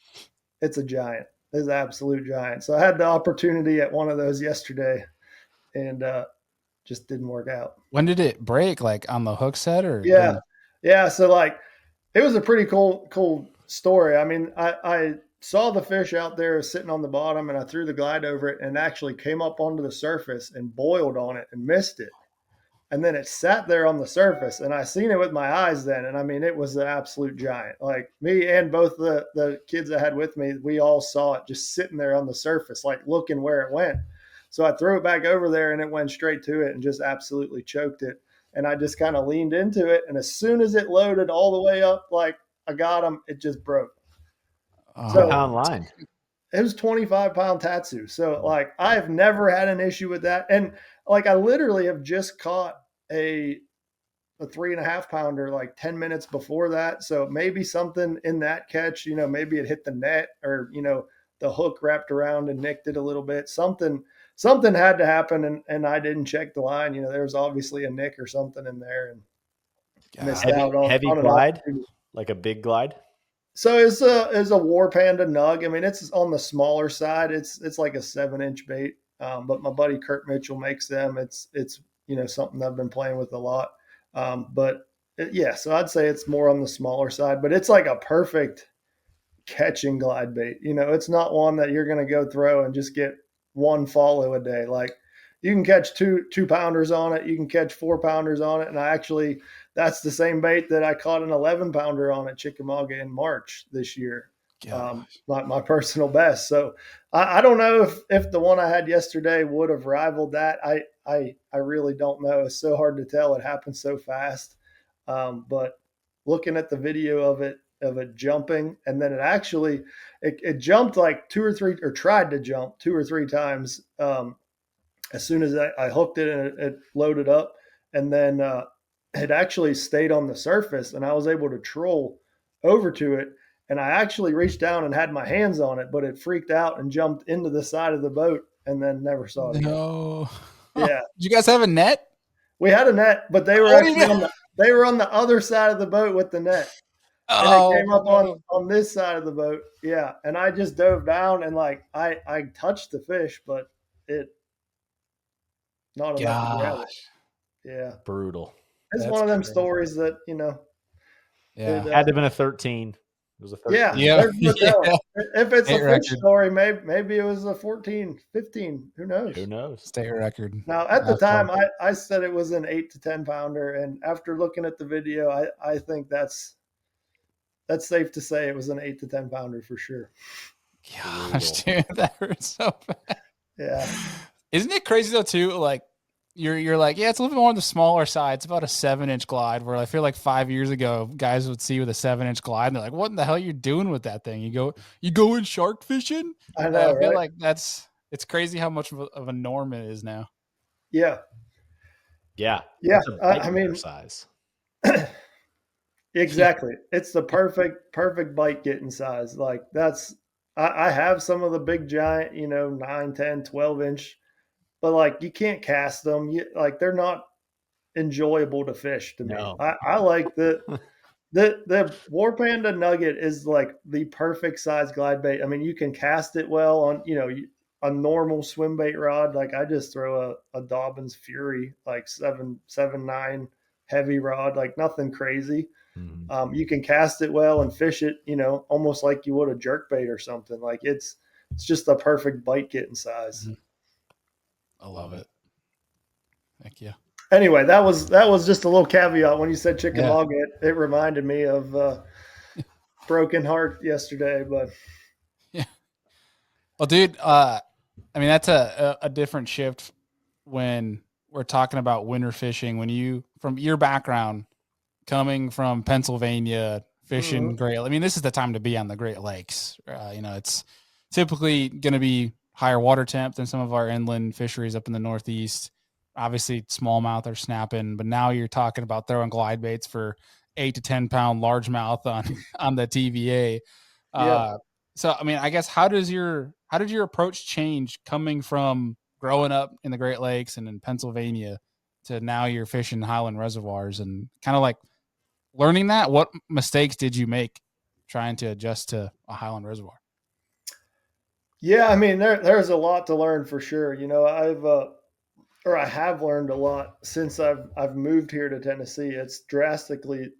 Speaker 4: a giant. It's an absolute giant. So I had the opportunity at one of those yesterday, and just didn't work out.
Speaker 3: When did it break? Like on the hook set or?
Speaker 4: Yeah. So it was a pretty cool story. I mean, I saw the fish out there sitting on the bottom, and I threw the glide over it and actually came up onto the surface and boiled on it and missed it. And then it sat there on the surface, and I seen it with my eyes then. And I mean, it was an absolute giant. Like me and both the kids I had with me, we all saw it just sitting there on the surface, like looking where it went. So I threw it back over there, and it went straight to it and just absolutely choked it. And I just kind of leaned into it. And as soon as it loaded all the way up, like I got him, it just broke.
Speaker 2: So pound line.
Speaker 4: It was 25-pound Tatsu. So like I've never had an issue with that. And like I literally have just caught a 3.5 pounder like 10 minutes before that. So maybe something in that catch, maybe it hit the net or, the hook wrapped around and nicked it a little bit. Something had to happen, and I didn't check the line. There was obviously a nick or something in there, and missed out on
Speaker 2: heavy glide, like a big glide.
Speaker 4: So it's a War Panda nug. I mean, it's on the smaller side. It's like a 7-inch bait. But my buddy Kurt Mitchell makes them. It's something I've been playing with a lot. So I'd say it's more on the smaller side. But it's like a perfect catching glide bait. It's not one that you're going to go throw and just get one follow a day. Like you can catch 2-pounders on it. You can catch 4-pounders on it. And that's the same bait that I caught an 11-pounder on at Chickamauga in March this year. My personal best. So I don't know if the one I had yesterday would have rivaled that. I really don't know. It's so hard to tell. It happened so fast. But looking at the video of it jumping, and then it jumped like 2 or 3, or tried to jump 2 or 3 times as soon as I hooked it and it loaded up, and then it actually stayed on the surface, and I was able to troll over to it. And I actually reached down and had my hands on it, but it freaked out and jumped into the side of the boat and then never saw it again.
Speaker 3: No.
Speaker 4: Yeah.
Speaker 3: Did you guys have a net?
Speaker 4: We had a net, but they were
Speaker 3: What do you
Speaker 4: actually
Speaker 3: mean?
Speaker 4: they were on the other side of the boat with the net. And it
Speaker 3: Oh,
Speaker 4: came up
Speaker 3: no.
Speaker 4: on this side of the boat. Yeah. And I just dove down and like I touched the fish, but it not enough to grab it.
Speaker 3: Gosh.
Speaker 4: Yeah.
Speaker 2: Brutal.
Speaker 4: It's
Speaker 3: That's
Speaker 4: one of them
Speaker 3: crazy.
Speaker 4: stories that,
Speaker 3: Yeah.
Speaker 2: Had to have been a 13. It was a 13.
Speaker 4: yeah,
Speaker 3: Yeah.
Speaker 4: there's no telling.
Speaker 3: Yeah.
Speaker 4: If it's
Speaker 3: State
Speaker 4: a fish
Speaker 3: record.
Speaker 4: story, maybe it was a 14, 15. Who knows?
Speaker 2: Who knows?
Speaker 3: State record.
Speaker 4: Now, at the
Speaker 3: That's
Speaker 4: time,
Speaker 3: fun.
Speaker 4: I said it was an 8 to 10 pounder. And after looking at the video, I think that's safe to say it was an 8 to 10 pounder for sure.
Speaker 3: Gosh, dude, that hurts so bad.
Speaker 4: Yeah.
Speaker 3: Isn't it crazy though too? Like you're like, yeah, it's a little bit more on the smaller side. It's about a 7-inch glide. Where I feel like 5 years ago, guys would see with a 7-inch glide, and they're like, "What in the hell are you doing with that thing? You go in shark fishing?"
Speaker 4: I know,
Speaker 3: I feel
Speaker 4: right?
Speaker 3: like it's crazy how much of a norm it is now.
Speaker 4: Yeah.
Speaker 2: Yeah.
Speaker 4: Yeah.
Speaker 2: It's a
Speaker 4: I mean,
Speaker 2: size.
Speaker 4: exactly. It's the perfect bite getting size. Like I have some of the big giant, 9, 10, 12-inch, but like you can't cast them. Like they're not enjoyable to fish to me.
Speaker 2: No.
Speaker 4: I like the War Panda Nugget is like the perfect size glide bait. I mean, you can cast it well on, a normal swim bait rod. Like I just throw a Dobbins Fury, like 7.9 heavy rod, like nothing crazy.
Speaker 2: Mhm.
Speaker 4: You can cast it well and fish it, almost like you would a jerk bait or something. Like it's just the perfect bite getting size.
Speaker 3: Mhm. I love it. Thank you.
Speaker 4: Anyway, that was just a little caveat. When you said chicken
Speaker 3: Yeah.
Speaker 4: log, it reminded me of broken heart yesterday. But
Speaker 3: Yeah. Well, dude, I mean that's a different shift when we're talking about winter fishing. When you from your background coming from Pennsylvania, fishing Great. I mean, this is the time to be on the Great Lakes. It's typically going to be higher water temp than some of our inland fisheries up in the Northeast. Obviously, smallmouth are snapping, but now you're talking about throwing glide baits for 8 to 10 pound largemouth on on the TVA.
Speaker 4: yeah,
Speaker 3: So, I mean, I guess how did your approach change coming from growing up in the Great Lakes and in Pennsylvania to now you're fishing Highland Reservoirs and kind of like learning that? What mistakes did you make trying to adjust to a Highland Reservoir?
Speaker 4: yeah. I mean, there's a lot to learn for sure. I have learned a lot since I've moved here to Tennessee. It's drastically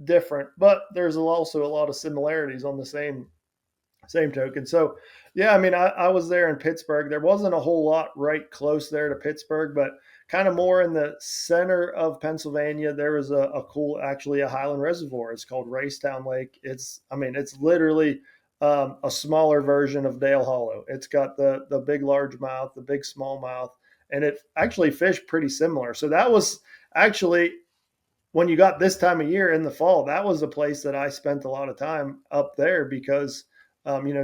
Speaker 4: different, but there's also a lot of similarities on the same token. So, yeah, I mean, I was there in Pittsburgh. There wasn't a whole lot right close there to Pittsburgh, but kind of more in the center of Pennsylvania, there was a cool, actually a Highland Reservoir. It's called Racetown Lake. It's literally a smaller version of Dale Hollow. It's got the big largemouth, the big smallmouth, and it actually fished pretty similar. So that was actually when you got this time of year in the fall, that was a place that I spent a lot of time up there because,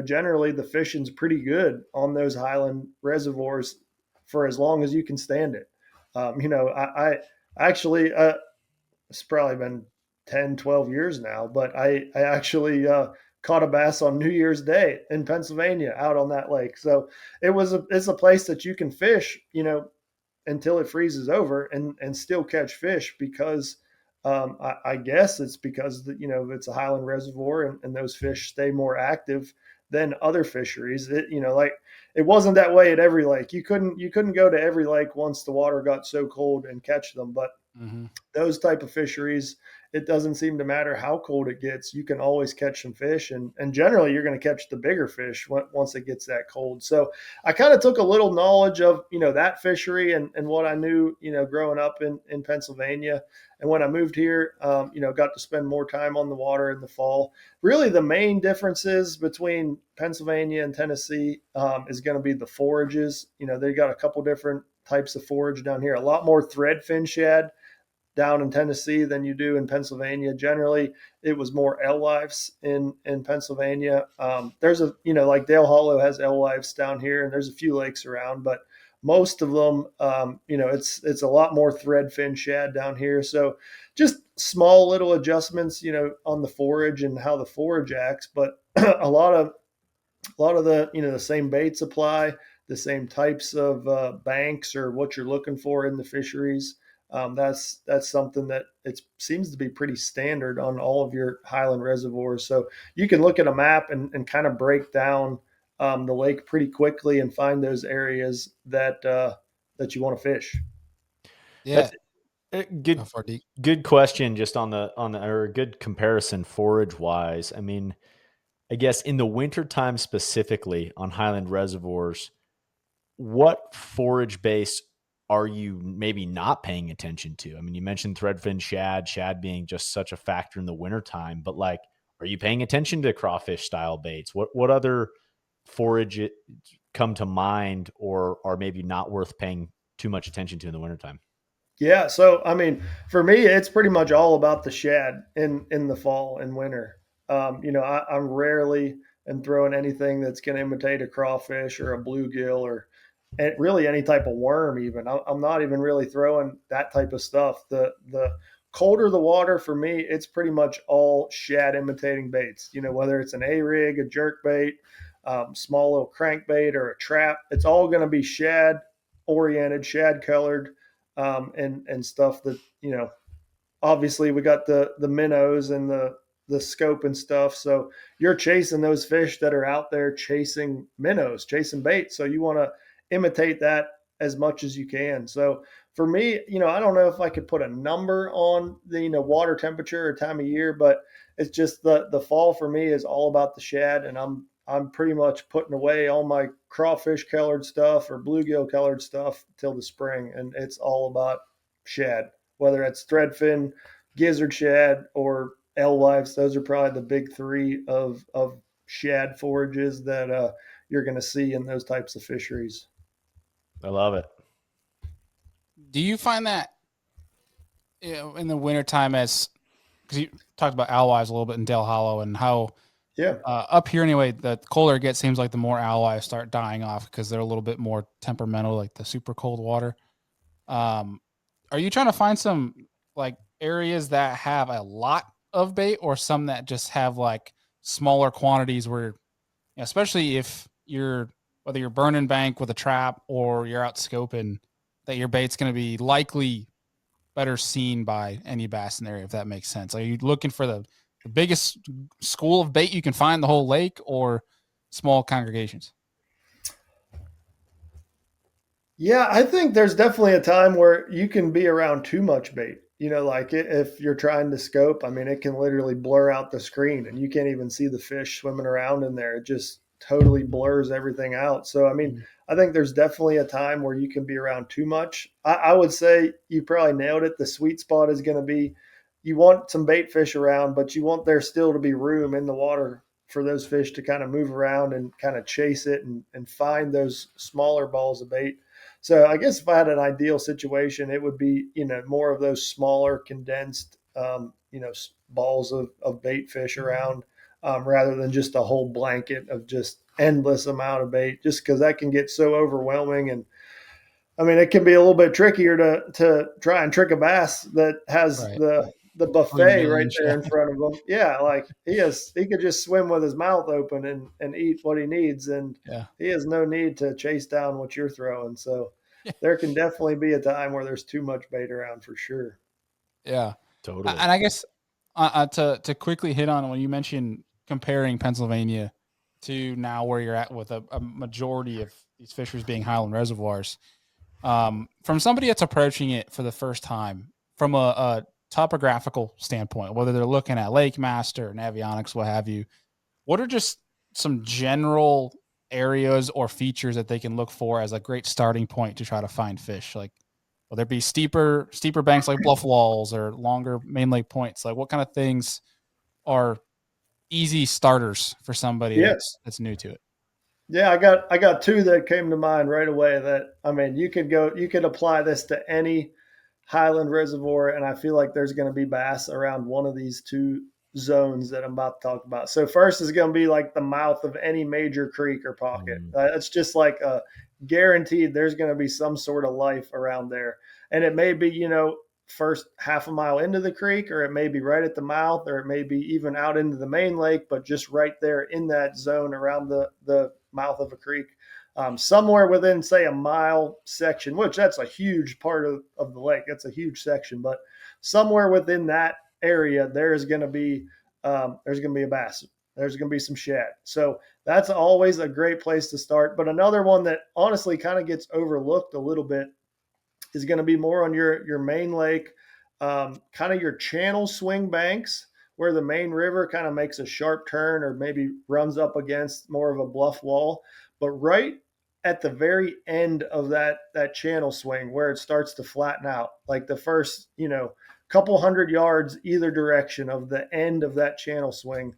Speaker 4: generally the fishing's pretty good on those Highland reservoirs for as long as you can stand it. I actually, it's probably been 10, 12 years now, but I actually caught a bass on New Year's Day in Pennsylvania out on that lake. So it's a place that you can fish, until it freezes over and still catch fish because I guess it's because it's a Highland reservoir and those fish stay more active than other fisheries. Like it wasn't that way at every lake. You couldn't go to every lake once the water got so cold and catch them, but
Speaker 3: Mm-hmm.
Speaker 4: those type of fisheries, it doesn't seem to matter how cold it gets. You can always catch some fish, and generally you're going to catch the bigger fish once it gets that cold. So I kind of took a little knowledge of that fishery and what I knew growing up in Pennsylvania, and when I moved here, got to spend more time on the water in the fall. Really, the main differences between Pennsylvania and Tennessee is going to be the forages. They got a couple different types of forage down here. A lot more threadfin shad down in Tennessee than you do in Pennsylvania. Generally, it was more alewives in Pennsylvania. There's like Dale Hollow has alewives down here, and there's a few lakes around, but most of them, it's a lot more threadfin shad down here. So just small little adjustments, on the forage and how the forage acts, but a lot of the the same baits apply, the same types of banks or what you're looking for in the fisheries. That's something that it seems to be pretty standard on all of your Highland reservoirs. So you can look at a map and kind of break down the lake pretty quickly and find those areas that you want to fish.
Speaker 3: Yeah.
Speaker 2: That's good.
Speaker 3: For deep.
Speaker 2: Good question. Just on the or good comparison forage wise. I mean, I guess in the wintertime specifically on Highland reservoirs, what forage base are you maybe not paying attention to? I mean, you mentioned threadfin shad being just such a factor in the wintertime, but like, are you paying attention to crawfish style baits? What other forage come to mind or are maybe not worth paying too much attention to in the wintertime?
Speaker 4: Yeah, so I mean, for me, it's pretty much all about the shad in the fall and winter. I'm rarely am throwing anything that's going to imitate a crawfish or a bluegill or really any type of worm. Even I'm not even really throwing that type of stuff. The colder the water for me, it's pretty much all shad imitating baits. Whether it's an A rig, a jerk bait, small little crankbait, or a trap, it's all going to be shad oriented, shad colored and stuff that obviously we got the minnows and the scope and stuff. So you're chasing those fish that are out there chasing minnows, chasing bait. So you want to imitate that as much as you can. So for me, I don't know if I could put a number on the water temperature or time of year, but it's just the fall for me is all about the shad, and I'm pretty much putting away all my crawfish colored stuff or bluegill colored stuff till the spring, and it's all about shad, whether it's threadfin, gizzard shad, or alewives. Those are probably the big three of shad forages that you're going to see in those types of fisheries.
Speaker 2: I love it.
Speaker 3: Do you find that in the wintertime, as because you talked about alewives a little bit in Dale Hollow and how
Speaker 4: Yeah.
Speaker 3: up here anyway, the colder it gets, seems like the more alewives start dying off because they're a little bit more temperamental, like the super cold water. Are you trying to find some like areas that have a lot of bait or some that just have like smaller quantities where, especially if you're whether you're burning bank with a trap or you're out scoping, that your bait's going to be likely better seen by any bass in the area, if that makes sense. Are you looking for the biggest school of bait you can find in the whole lake or small congregations?
Speaker 4: Yeah, I think there's definitely a time where you can be around too much bait. Like if you're trying to scope, I mean, it can literally blur out the screen and you can't even see the fish swimming around in there. It just totally blurs everything out. So, I mean, I think there's definitely a time where you can be around too much. I would say you probably nailed it. The sweet spot is going to be you want some bait fish around, but you want there still to be room in the water for those fish to kind of move around and kind of chase it and find those smaller balls of bait. So I guess if I had an ideal situation, it would be, more of those smaller condensed, balls of bait fish around rather than just a whole blanket of just endless amount of bait, just because that can get so overwhelming. And I mean, it can be a little bit trickier to try and trick a bass that has
Speaker 3: Right.
Speaker 4: the buffet right there in front of him. Yeah, like he could just swim with his mouth open and eat what he needs, and
Speaker 3: Yeah.
Speaker 4: he has no need to chase down what you're throwing. So there can definitely be a time where there's too much bait around for sure.
Speaker 3: Yeah.
Speaker 2: Totally.
Speaker 3: And I guess to quickly hit on when you mentioned comparing Pennsylvania to now where you're at with a majority of these fisheries being Highland reservoirs, from somebody that's approaching it for the first time from a topographical standpoint, whether they're looking at Lake Master and avionics, what have you, what are just some general areas or features that they can look for as a great starting point to try to find fish? Like, will there be steeper banks like bluff walls or longer main lake points? Like, what kind of things are easy starters for somebody
Speaker 4: Yeah.
Speaker 3: that's new to it?
Speaker 4: Yeah, I got two that came to mind right away that I mean you could apply this to any Highland reservoir, and I feel like there's going to be bass around one of these two zones that I'm about to talk about. So first is going to be like the mouth of any major creek or pocket.
Speaker 2: Mm.
Speaker 4: It's just like guaranteed there's going to be some sort of life around there. And it may be, first half a mile into the creek, or it may be right at the mouth, or it may be even out into the main lake, but just right there in that zone around the mouth of a creek. Somewhere within, say, a mile section, which that's a huge part of the lake. That's a huge section, but somewhere within that area, there's going to be a bass. There's going to be some shad. So that's always a great place to start. But another one that honestly kind of gets overlooked a little bit is going to be more on your main lake, kind of your channel swing banks where the main river kind of makes a sharp turn or maybe runs up against more of a bluff wall. But right at the very end of that channel swing where it starts to flatten out, like the first, couple hundred yards either direction of the end of that channel swing,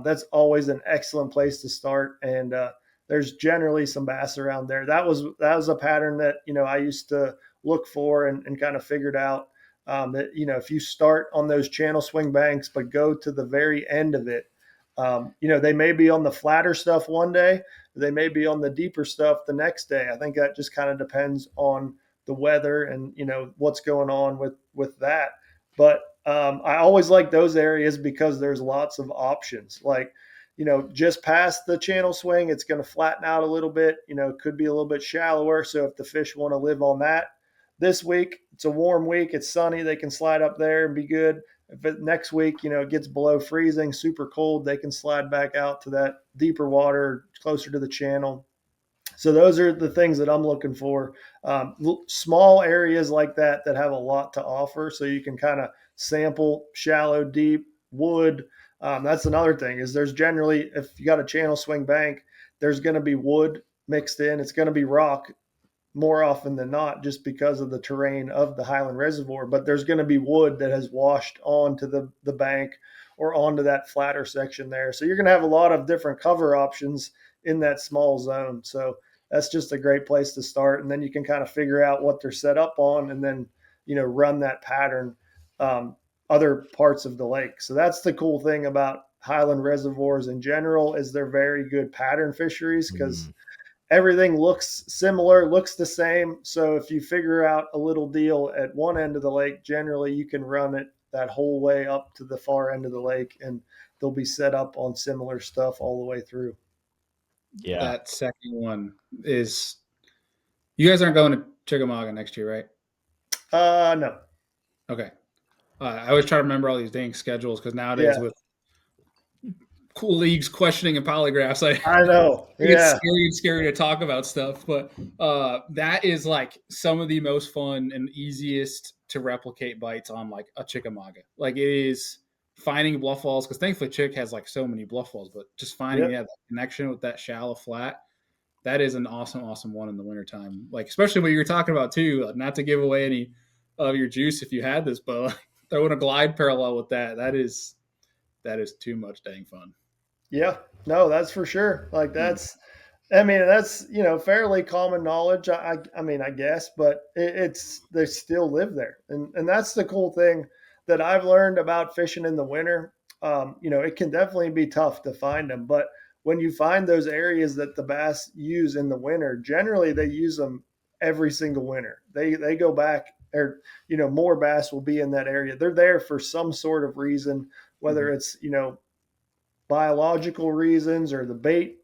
Speaker 4: that's always an excellent place to start. And there's generally some bass around there. That was a pattern that, I used to look for and kind of figured out that, if you start on those channel swing banks, but go to the very end of it, they may be on the flatter stuff one day, they may be on the deeper stuff the next day. I think that just kind of depends on the weather and, what's going on with that. But I always like those areas because there's lots of options. Like, just past the channel swing, it's going to flatten out a little bit, it could be a little bit shallower. So if the fish want to live on that this week, it's a warm week, it's sunny, they can slide up there and be good. If next week, it gets below freezing, super cold, they can slide back out to that deeper water, closer to the channel. So those are the things that I'm looking for. Small areas like that have a lot to offer. So you can kind of sample shallow, deep, wood. That's another thing is there's generally, if you got a channel swing bank, there's going to be wood mixed in. It's going to be rock more often than not, just because of the terrain of the Highland Reservoir. But there's going to be wood that has washed onto the bank or onto that flatter section there. So you're going to have a lot of different cover options in that small zone. So that's just a great place to start. And then you can kind of figure out what they're set up on and then, run that pattern other parts of the lake. So that's the cool thing about Highland Reservoirs in general is they're very good pattern fisheries because everything looks similar, looks the same. So if you figure out a little deal at one end of the lake, generally you can run it that whole way up to the far end of the lake and they'll be set up on similar stuff all the way through.
Speaker 2: Yeah.
Speaker 1: That second one is, you guys aren't going to Chickamauga next year, right?
Speaker 4: No.
Speaker 1: Okay. I always try to remember all these dang schedules because nowadays with cool leagues questioning and polygraphs,
Speaker 4: I know.
Speaker 1: It's scary to talk about stuff, but that is like some of the most fun and easiest to replicate bites on like a Chickamauga. Like it is finding bluff walls because thankfully Chick has like so many bluff walls, but just finding that connection with that shallow flat, that is an awesome one in the wintertime. Like especially what you were talking about too, not to give away any of your juice if you had this, but like, throwing a glide parallel with that is too much dang fun.
Speaker 4: Yeah, no, that's for sure. Like that's fairly common knowledge. I mean, I guess, but it's they still live there, and that's the cool thing that I've learned about fishing in the winter. It can definitely be tough to find them, but when you find those areas that the bass use in the winter, generally they use them every single winter. They go back, or more bass will be in that area. They're there for some sort of reason, whether it's biological reasons or the bait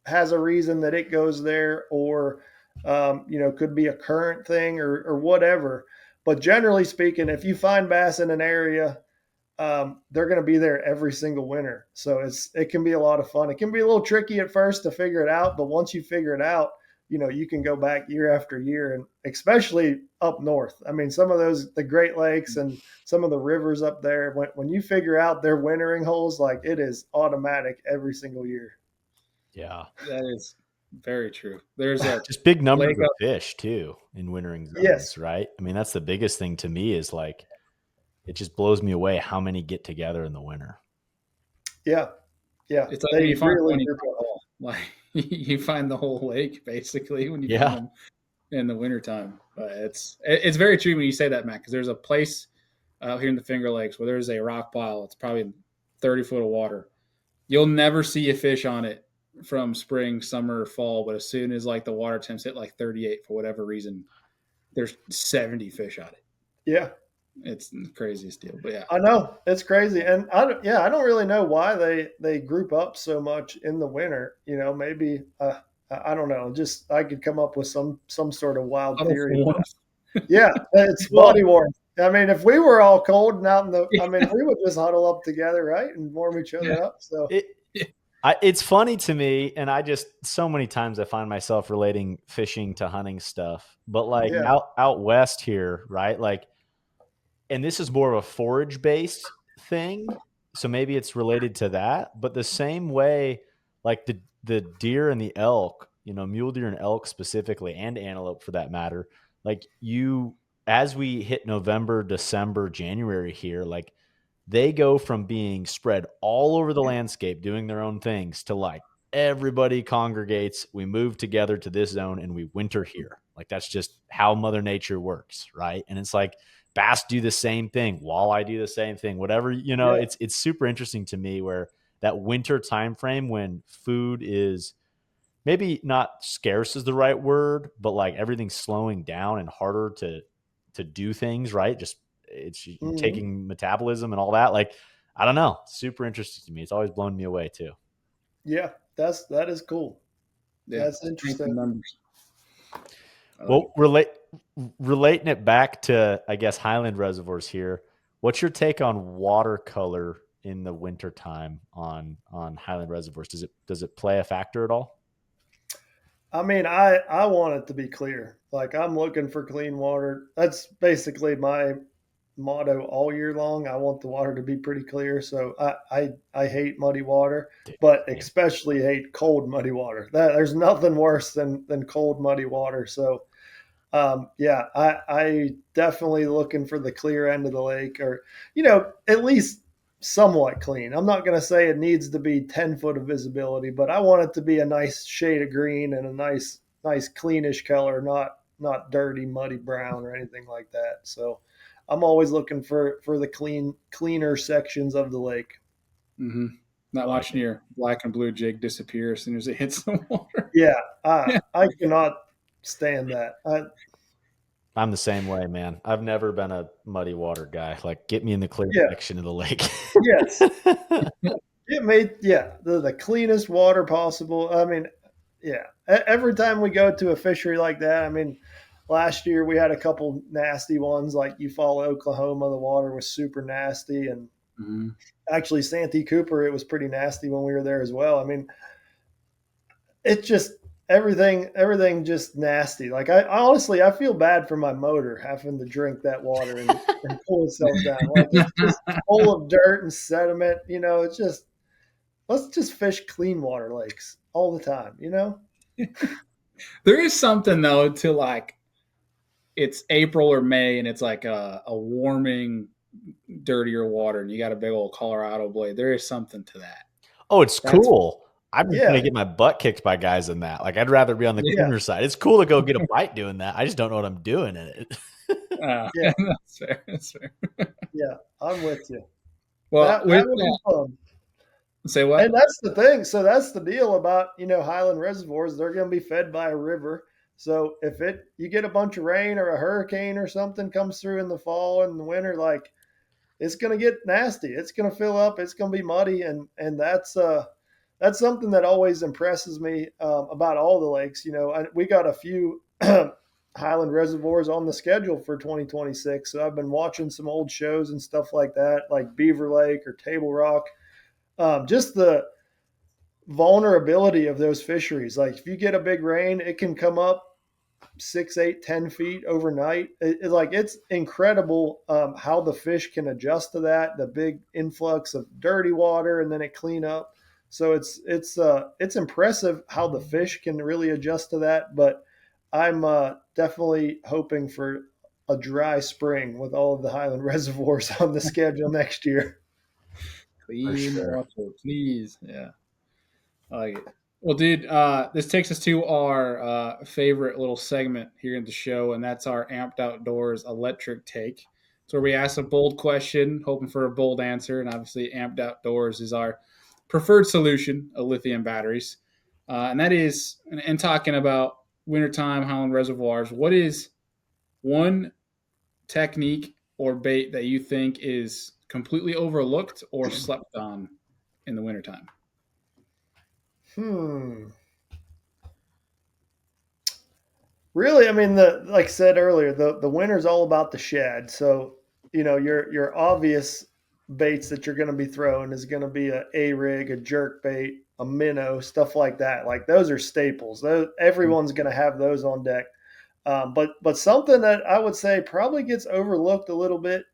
Speaker 4: has a reason that it goes there, or could be a current thing or whatever. But generally speaking, if you find bass in an area, they're going to be there every single winter. So it can be a lot of fun. It can be a little tricky at first to figure it out, but once you figure it out, you can go back year after year, and especially up north. I mean, some of the Great Lakes and some of the rivers up there, when you figure out their wintering holes, like it is automatic every single year.
Speaker 2: Yeah.
Speaker 1: That is very true. There's
Speaker 2: just big numbers of fish too in wintering zones, right? I mean, that's the biggest thing to me is like, it just blows me away how many get together in the winter.
Speaker 4: Yeah. Yeah.
Speaker 1: It's like you find like you find the whole lake basically when you find them in the wintertime. But it's very true when you say that, Matt, because there's a place out here in the Finger Lakes where there's a rock pile. It's probably 30 foot of water. You'll never see a fish on it from spring, summer, fall, but as soon as like the water temps hit like 38 for whatever reason, there's 70 fish on it.
Speaker 4: Yeah,
Speaker 1: It's the craziest deal. But yeah.
Speaker 4: I know it's crazy, and I don't really know why they group up so much in the winter. Maybe I don't know. Just I could come up with some sort of wild
Speaker 1: Out of
Speaker 4: theory. But
Speaker 1: warmth.
Speaker 4: yeah, it's
Speaker 1: Well,
Speaker 4: body warmth. I mean, if we were all cold and out in the,
Speaker 1: yeah.
Speaker 4: I mean, we would just huddle up together, right, and warm each other up. So
Speaker 2: It's funny to me, and I just so many times I find myself relating fishing to hunting stuff. But like
Speaker 4: yeah,
Speaker 2: out west here, right? Like, and this is more of a forage based thing, so maybe it's related to that. But the same way, like the deer and the elk, mule deer and elk specifically, and antelope for that matter, like as we hit November, December, January here, like they go from being spread all over the landscape doing their own things to like everybody congregates, we move together to this zone and we winter here. Like that's just how mother nature works, right? And it's like bass do the same thing, walleye do the same thing, whatever.
Speaker 4: yeah,
Speaker 2: It's super interesting to me where that winter time frame when food is maybe not scarce is the right word, but like everything's slowing down and harder to do things, right? Just it's
Speaker 4: hmm,
Speaker 2: taking metabolism and all that. Like, I don't know. Super interesting to me. It's always blown me away too.
Speaker 4: yeah. That is cool.
Speaker 1: Yeah.
Speaker 4: That's
Speaker 1: Strength
Speaker 4: interesting.
Speaker 1: in numbers. I like
Speaker 2: Well,
Speaker 1: it.
Speaker 2: relating it back to, I guess, Highland reservoirs here. What's your take on watercolor in the wintertime on Highland reservoirs? Does it play a factor at all?
Speaker 4: I mean, I want it to be clear. Like I'm looking for clean water. That's basically my motto all year long. I want the water to be pretty clear. So I hate muddy water,
Speaker 2: Dude,
Speaker 4: but
Speaker 2: same.
Speaker 4: especially hate cold muddy water. There's nothing worse than cold muddy water. So yeah, I definitely looking for the clear end of the lake, or at least somewhat clean. I'm not going to say it needs to be 10 foot of visibility, but I want it to be a nice shade of green and a nice cleanish color, not dirty, muddy brown or anything like that. So I'm always looking for the cleaner sections of the lake.
Speaker 1: Mm-hmm. Not
Speaker 2: Like
Speaker 1: watching
Speaker 2: it.
Speaker 1: your black and blue jig disappear as soon as it hits the water.
Speaker 4: Yeah, I cannot stand that.
Speaker 2: I'm the same way, man. I've never been a muddy water guy. Like, get me in the clear
Speaker 4: Yeah,
Speaker 2: section of the lake.
Speaker 4: yes. It made the cleanest water possible. I mean, yeah. Every time we go to a fishery like that, I mean, last year we had a couple nasty ones. Like you follow Oklahoma, the water was super nasty, and
Speaker 1: Mm-hmm.
Speaker 4: actually Santee Cooper, it was pretty nasty when we were there as well. I mean, it's just everything just nasty. Like I honestly I feel bad for my motor having to drink that water and cool itself down. Like it's just full of dirt and sediment. It's just let's just fish clean water lakes all the time.
Speaker 1: There is something though to like it's April or May and it's like a warming, dirtier water, and you got a big old Colorado blade. There is something to that.
Speaker 2: Oh, it's
Speaker 1: That's
Speaker 2: cool. I'm just
Speaker 4: Yeah,
Speaker 2: gonna get my butt kicked by guys in that. Like, I'd rather be on the
Speaker 4: yeah,
Speaker 2: cleaner side. It's cool to go get a bite doing that. I just don't know what I'm doing in it.
Speaker 4: yeah,
Speaker 1: that's fair. That's fair.
Speaker 4: yeah. I'm with you.
Speaker 1: Well,
Speaker 4: That
Speaker 1: with
Speaker 4: would be
Speaker 1: that,
Speaker 4: fun.
Speaker 1: say
Speaker 4: And
Speaker 1: what?
Speaker 4: that's the thing. So that's the deal about Highland reservoirs. They're going to be fed by a river. So if you get a bunch of rain or a hurricane or something comes through in the fall and the winter, like it's going to get nasty. It's going to fill up. It's going to be muddy, and that's something that always impresses me about all the lakes. We got a few Highland reservoirs on the schedule for 2026. So I've been watching some old shows and stuff like that, like Beaver Lake or Table Rock. Just the vulnerability of those fisheries. Like if you get a big rain, it can come up 6, 8, 10 feet overnight. It's incredible how the fish can adjust to that. The big influx of dirty water and then it clean up. So it's impressive how the fish can really adjust to that. But I'm definitely hoping for a dry spring with all of the Highland reservoirs on the schedule next year.
Speaker 2: For
Speaker 1: Clean
Speaker 2: sure.
Speaker 1: water, please. Yeah, I like it. Well, dude, this takes us to our favorite little segment here in the show, and that's our Amped Outdoors electric take. It's where we ask a bold question, hoping for a bold answer, and obviously, Amped Outdoors is our preferred solution of lithium batteries. And that is, and talking about wintertime Highland reservoirs, what is one technique or bait that you think is completely overlooked or slept on in the wintertime?
Speaker 4: Hmm. Really, I mean, like I said earlier, the winter's all about the shad. So, your obvious baits that you're going to be throwing is going to be a rig, a jerk bait, a minnow, stuff like that. Like those are staples. Everyone's going to have those on deck. But something that I would say probably gets overlooked a little bit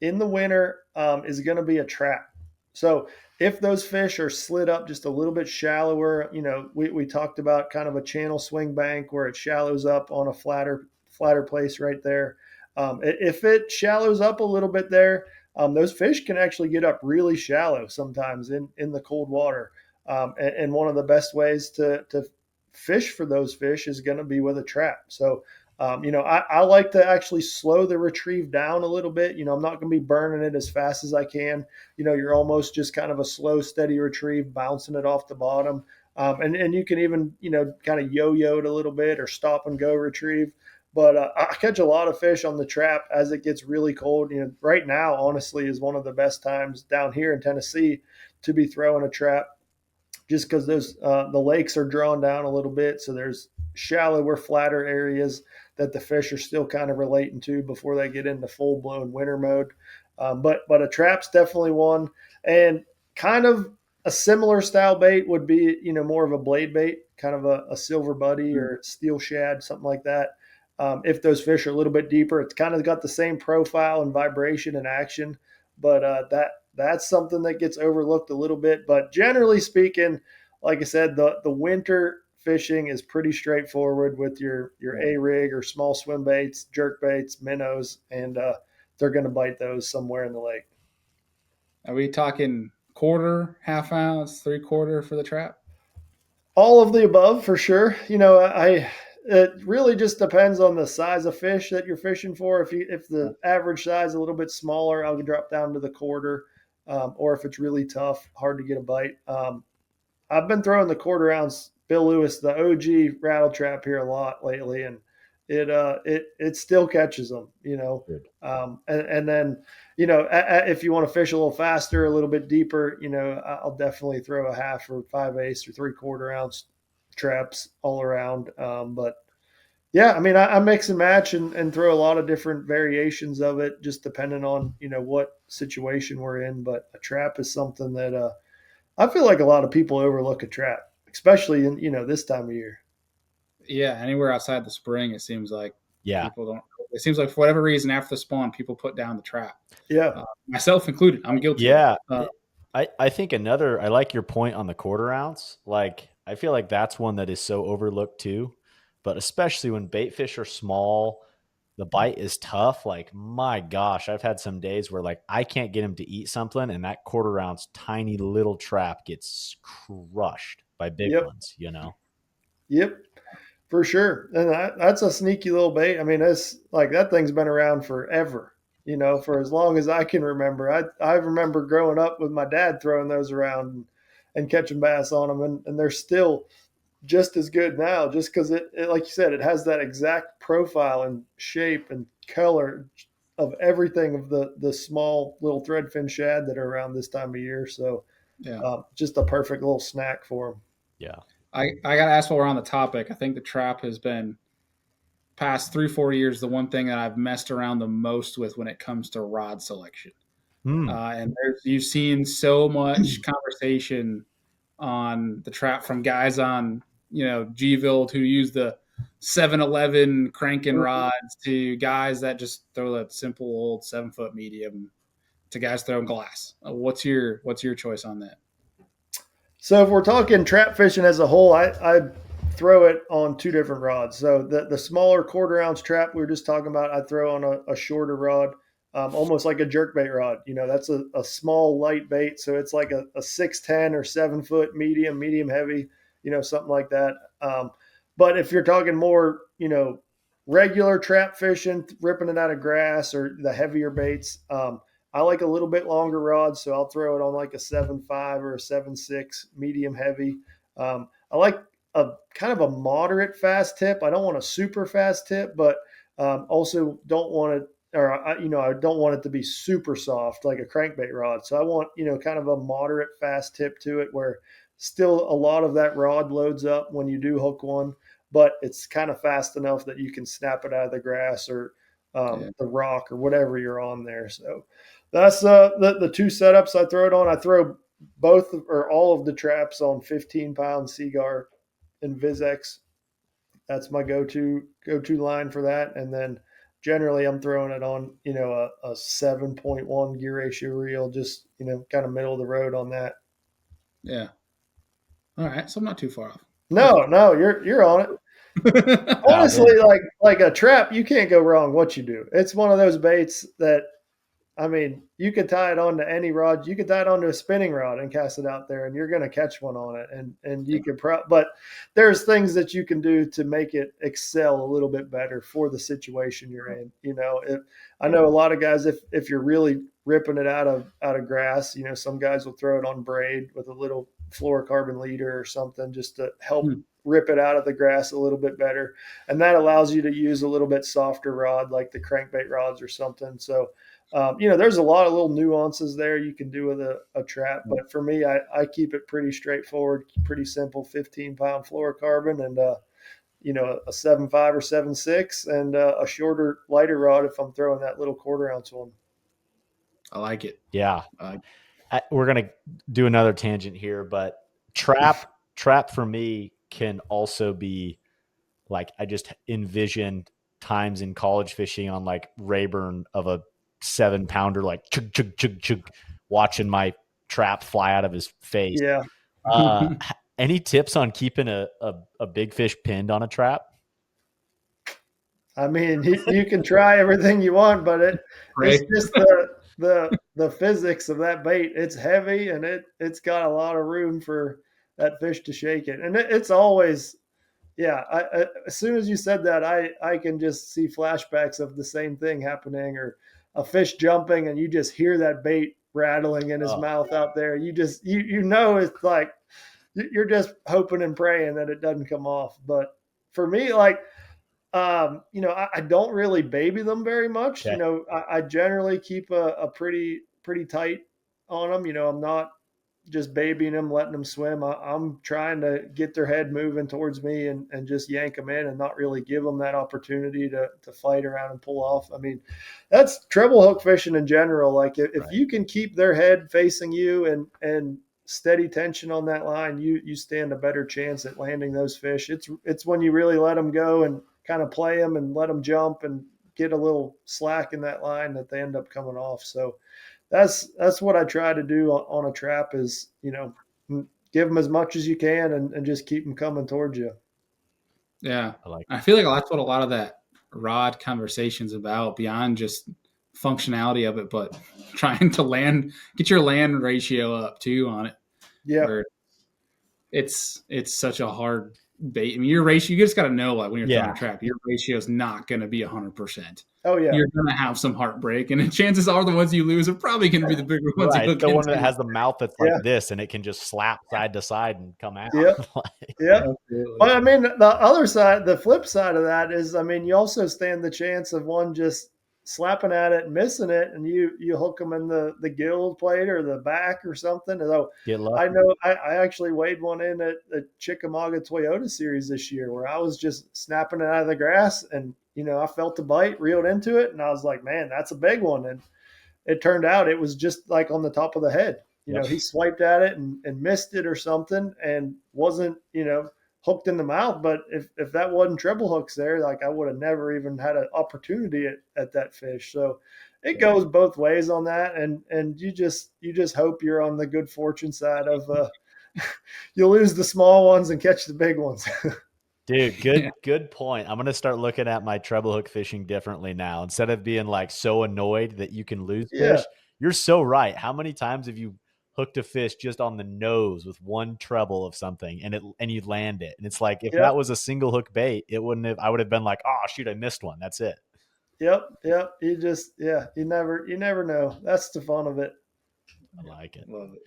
Speaker 4: in the winter is going to be a trap. So if those fish are slid up just a little bit shallower, we talked about kind of a channel swing bank where it shallows up on a flatter place right there. If it shallows up a little bit there, those fish can actually get up really shallow sometimes in the cold water. And one of the best ways to fish for those fish is going to be with a trap. So I like to actually slow the retrieve down a little bit. I'm not going to be burning it as fast as I can. You're almost just kind of a slow, steady retrieve, bouncing it off the bottom. And you can even, kind of yo-yo it a little bit or stop and go retrieve. But I catch a lot of fish on the trap as it gets really cold. Right now, honestly, is one of the best times down here in Tennessee to be throwing a trap just because those the lakes are drawn down a little bit. So there's shallower, flatter areas that the fish are still kind of relating to before they get into full blown winter mode. But a trap's definitely one, and kind of a similar style bait would be more of a blade bait, kind of a silver buddy or steel shad, something like that. If those fish are a little bit deeper, it's kind of got the same profile and vibration and action, but that's something that gets overlooked a little bit. But generally speaking, like I said, the winter fishing is pretty straightforward with your A rig or small swim baits, jerk baits, minnows, and they're going to bite those somewhere in the lake.
Speaker 1: Are we talking quarter, half ounce, 3/4 for the trap?
Speaker 4: All of the above for sure. It really just depends on the size of fish that you're fishing for. If the average size is a little bit smaller, I'll drop down to the quarter. Or if it's really tough, hard to get a bite. I've been throwing the quarter ounce Bill Lewis, the OG rattle trap here a lot lately, and it still catches them. And then if you want to fish a little faster, a little bit deeper, I'll definitely throw a half or 5/8 or 3/4 ounce traps all around. But yeah, I mean, I mix and match and throw a lot of different variations of it, just depending on what situation we're in. But a trap is something that I feel like a lot of people overlook a trap, especially in this time of year.
Speaker 1: Yeah, anywhere outside the spring, it seems like
Speaker 2: Yeah.
Speaker 1: people don't. It seems like for whatever reason, after the spawn, people put down the trap.
Speaker 4: Yeah,
Speaker 1: Myself included. I'm guilty of
Speaker 2: Yeah.
Speaker 1: it.
Speaker 2: I think I like your point on the quarter ounce. Like, I feel like that's one that is so overlooked too. But especially when bait fish are small, the bite is tough. Like, my gosh, I've had some days where like I can't get him to eat something, and that quarter ounce tiny little trap gets crushed by big
Speaker 4: yep,
Speaker 2: ones.
Speaker 4: yep, for sure. And that's a sneaky little bait. I mean, it's like that thing's been around forever. For as long as I can remember. I remember growing up with my dad throwing those around and catching bass on them, and they're still just as good now, just because it, like you said, it has that exact profile and shape and color of everything of the small little threadfin shad that are around this time of year. So
Speaker 1: Yeah.
Speaker 4: just a perfect little snack for them.
Speaker 2: Yeah.
Speaker 1: I got to ask while we're on the topic. I think the trap has been past 3-4 years the one thing that I've messed around the most with when it comes to rod selection. And you've seen so much conversation on the trap from guys on Gville who use the 7-Eleven cranking rods to guys that just throw that simple old 7-foot medium to guys throwing glass. What's your choice on that?
Speaker 4: So if we're talking trap fishing as a whole, I throw it on two different rods. So the smaller quarter ounce trap we were just talking about, I throw on a shorter rod, almost like a jerkbait rod. That's a small light bait, so it's like a 6'10" or 7-foot medium heavy, something like that. But if you're talking more, regular trap fishing, ripping it out of grass or the heavier baits, I like a little bit longer rod, so I'll throw it on like a 7.5 or a 7.6 medium heavy. I like a kind of a moderate fast tip. I don't want a super fast tip, but also don't want it, or I don't want it to be super soft like a crankbait rod. So I want, kind of a moderate fast tip to it where still a lot of that rod loads up when you do hook one, but it's kind of fast enough that you can snap it out of the grass or
Speaker 1: Yeah.
Speaker 4: the rock or whatever you're on there. So that's the two setups I throw it on. I throw both or all of the traps on 15-pound Seaguar and Vizex. That's my go-to line for that. And then generally I'm throwing it on, a 7.1 gear ratio reel, just, kind of middle of the road on that.
Speaker 1: Yeah. All right. So I'm not too far off.
Speaker 4: No, you're on it. Honestly, like a trap, you can't go wrong what you do. It's one of those baits that, I mean, you could tie it onto any rod. You could tie it onto a spinning rod and cast it out there, and you're going to catch one on it. And you could, but there's things that you can do to make it excel a little bit better for the situation you're in. I know a lot of guys, if you're really ripping it out of grass, some guys will throw it on braid with a little fluorocarbon leader or something just to help rip it out of the grass a little bit better, and that allows you to use a little bit softer rod like the crankbait rods or something. So there's a lot of little nuances there you can do with a trap, but for me, I keep it pretty straightforward, pretty simple. 15-pound fluorocarbon and a 7.5 or 7.6 and a shorter, lighter rod if I'm throwing that little 1/4 ounce one.
Speaker 1: I like it.
Speaker 2: Yeah. We're going to do another tangent here, but trap for me can also be like, I just envisioned times in college fishing on like Rayburn of a 7-pounder, like chug, chug, chug, chug, watching my trap fly out of his face.
Speaker 4: Yeah.
Speaker 2: Any tips on keeping a big fish pinned on a trap?
Speaker 4: I mean, you can try everything you want, but it's just the physics of that bait. It's heavy and it's got a lot of room for that fish to shake it. And it's always, yeah. As soon as you said that, I can just see flashbacks of the same thing happening, or a fish jumping and you just hear that bait rattling in his mouth out there. It's like you're just hoping and praying that it doesn't come off. But for me, like, I don't really baby them very much.
Speaker 2: Okay.
Speaker 4: I generally keep a pretty tight on them. I'm not just babying them, letting them swim. I'm trying to get their head moving towards me and just yank them in and not really give them that opportunity to fight around and pull off. I mean, that's treble hook fishing in general. Like if
Speaker 2: Right.
Speaker 4: you can keep their head facing you and steady tension on that line, you stand a better chance at landing those fish. It's when you really let them go and kind of play them and let them jump and get a little slack in that line that they end up coming off. So that's what I try to do on a trap is, give them as much as you can and just keep them coming towards you.
Speaker 1: Yeah.
Speaker 2: like
Speaker 1: I feel like that's what a lot of that rod conversation's about, beyond just functionality of it, but trying to get your land ratio up too on it.
Speaker 4: Yeah.
Speaker 1: Where it's such a hard bait. I mean, your ratio, you just got to know, like when you're throwing a trap, your ratio is not going to be 100%.
Speaker 4: Oh yeah.
Speaker 1: You're going to have some heartbreak, and chances are the ones you lose are probably going to be the bigger ones.
Speaker 2: Right. The one that has the mouth that's like this, and it can just slap side to side and come out.
Speaker 4: Yep. Yep. Well, I mean, the other side, the flip side of that is, I mean, you also stand the chance of one just slapping at it and missing it, and you hook them in the gill plate or the back or something. So I know I actually weighed one in at the Chickamauga Toyota Series this year where I was just snapping it out of the grass, and I felt the bite, reeled into it, and I was like, man, that's a big one. And it turned out it was just like on the top of the head. He swiped at it and missed it or something and wasn't, hooked in the mouth. But if that wasn't treble hooks there, like I would have never even had an opportunity at that fish. So it goes both ways on that. And you just hope you're on the good fortune side of you lose the small ones and catch the big ones.
Speaker 2: Dude, good point. I'm going to start looking at my treble hook fishing differently now. Instead of being like so annoyed that you can lose fish, you're so right. How many times have you hooked a fish just on the nose with one treble of something and you land it? And it's like, if that was a single hook bait, I would have been like, oh shoot, I missed one. That's it.
Speaker 4: Yep. You never know. That's the fun of it.
Speaker 2: I like it.
Speaker 1: Love it.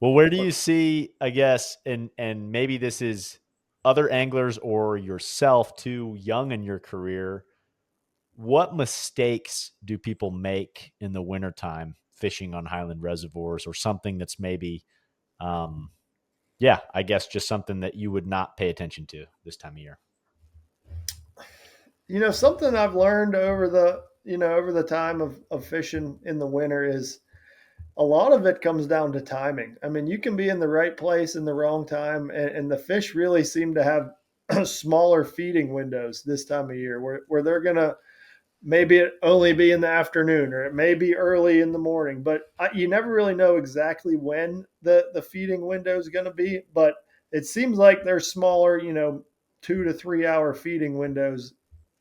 Speaker 2: Well, where do you see, I guess, and maybe this is other anglers or yourself too young in your career, what mistakes do people make in the wintertime fishing on Highland reservoirs, or something that's maybe, yeah, I guess just something that you would not pay attention to this time of year?
Speaker 4: Something I've learned over the time of fishing in the winter is a lot of it comes down to timing. I mean, you can be in the right place in the wrong time, and the fish really seem to have smaller feeding windows this time of year where they're going to maybe it only be in the afternoon or it may be early in the morning, but you never really know exactly when the feeding window is going to be. But it seems like there's smaller, 2 to 3 hour feeding windows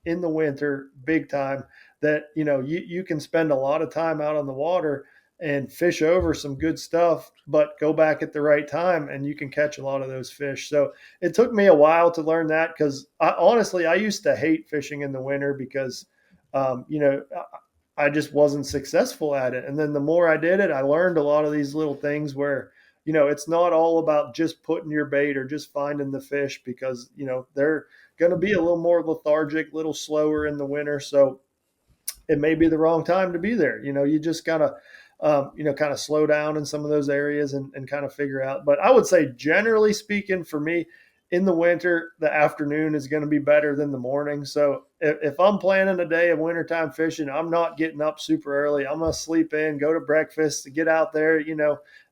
Speaker 4: in the winter, big time, that you can spend a lot of time out on the water and fish over some good stuff, but go back at the right time and you can catch a lot of those fish. So it took me a while to learn that, because honestly, I used to hate fishing in the winter because um, you know, I just wasn't successful at it. And then the more I did it, I learned a lot of these little things where, it's not all about just putting your bait or just finding the fish, because, they're going to be a little more lethargic, a little slower in the winter. So it may be the wrong time to be there. You just gotta, kind of slow down in some of those areas and kind of figure out. But I would say, generally speaking, for me, in the winter, the afternoon is going to be better than the morning. So if I'm planning a day of wintertime fishing, I'm not getting up super early. I'm going to sleep in, go to breakfast, get out there,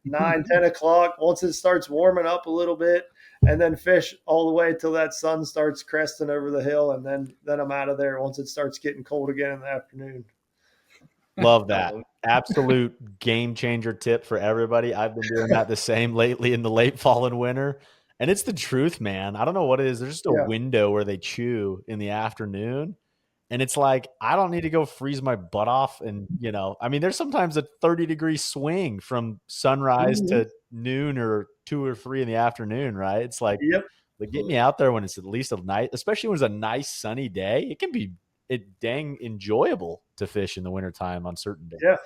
Speaker 4: 9, 10 o'clock. Once it starts warming up a little bit, and then fish all the way till that sun starts cresting over the hill, and then I'm out of there once it starts getting cold again in the afternoon.
Speaker 2: Love that. Absolute game changer tip for everybody. I've been doing that the same lately in the late fall and winter. And it's the truth, man. I don't know what it is. There's just a
Speaker 4: Yeah.
Speaker 2: window where they chew in the afternoon. And it's like, I don't need to go freeze my butt off. And, I mean, there's sometimes a 30-degree swing from sunrise
Speaker 4: Mhm.
Speaker 2: to noon or 2 or 3 in the afternoon, right? It's like,
Speaker 4: Yep.
Speaker 2: get me out there when it's at least a night, especially when it's a nice sunny day. It can be dang enjoyable to fish in the wintertime on certain days.
Speaker 4: Yeah.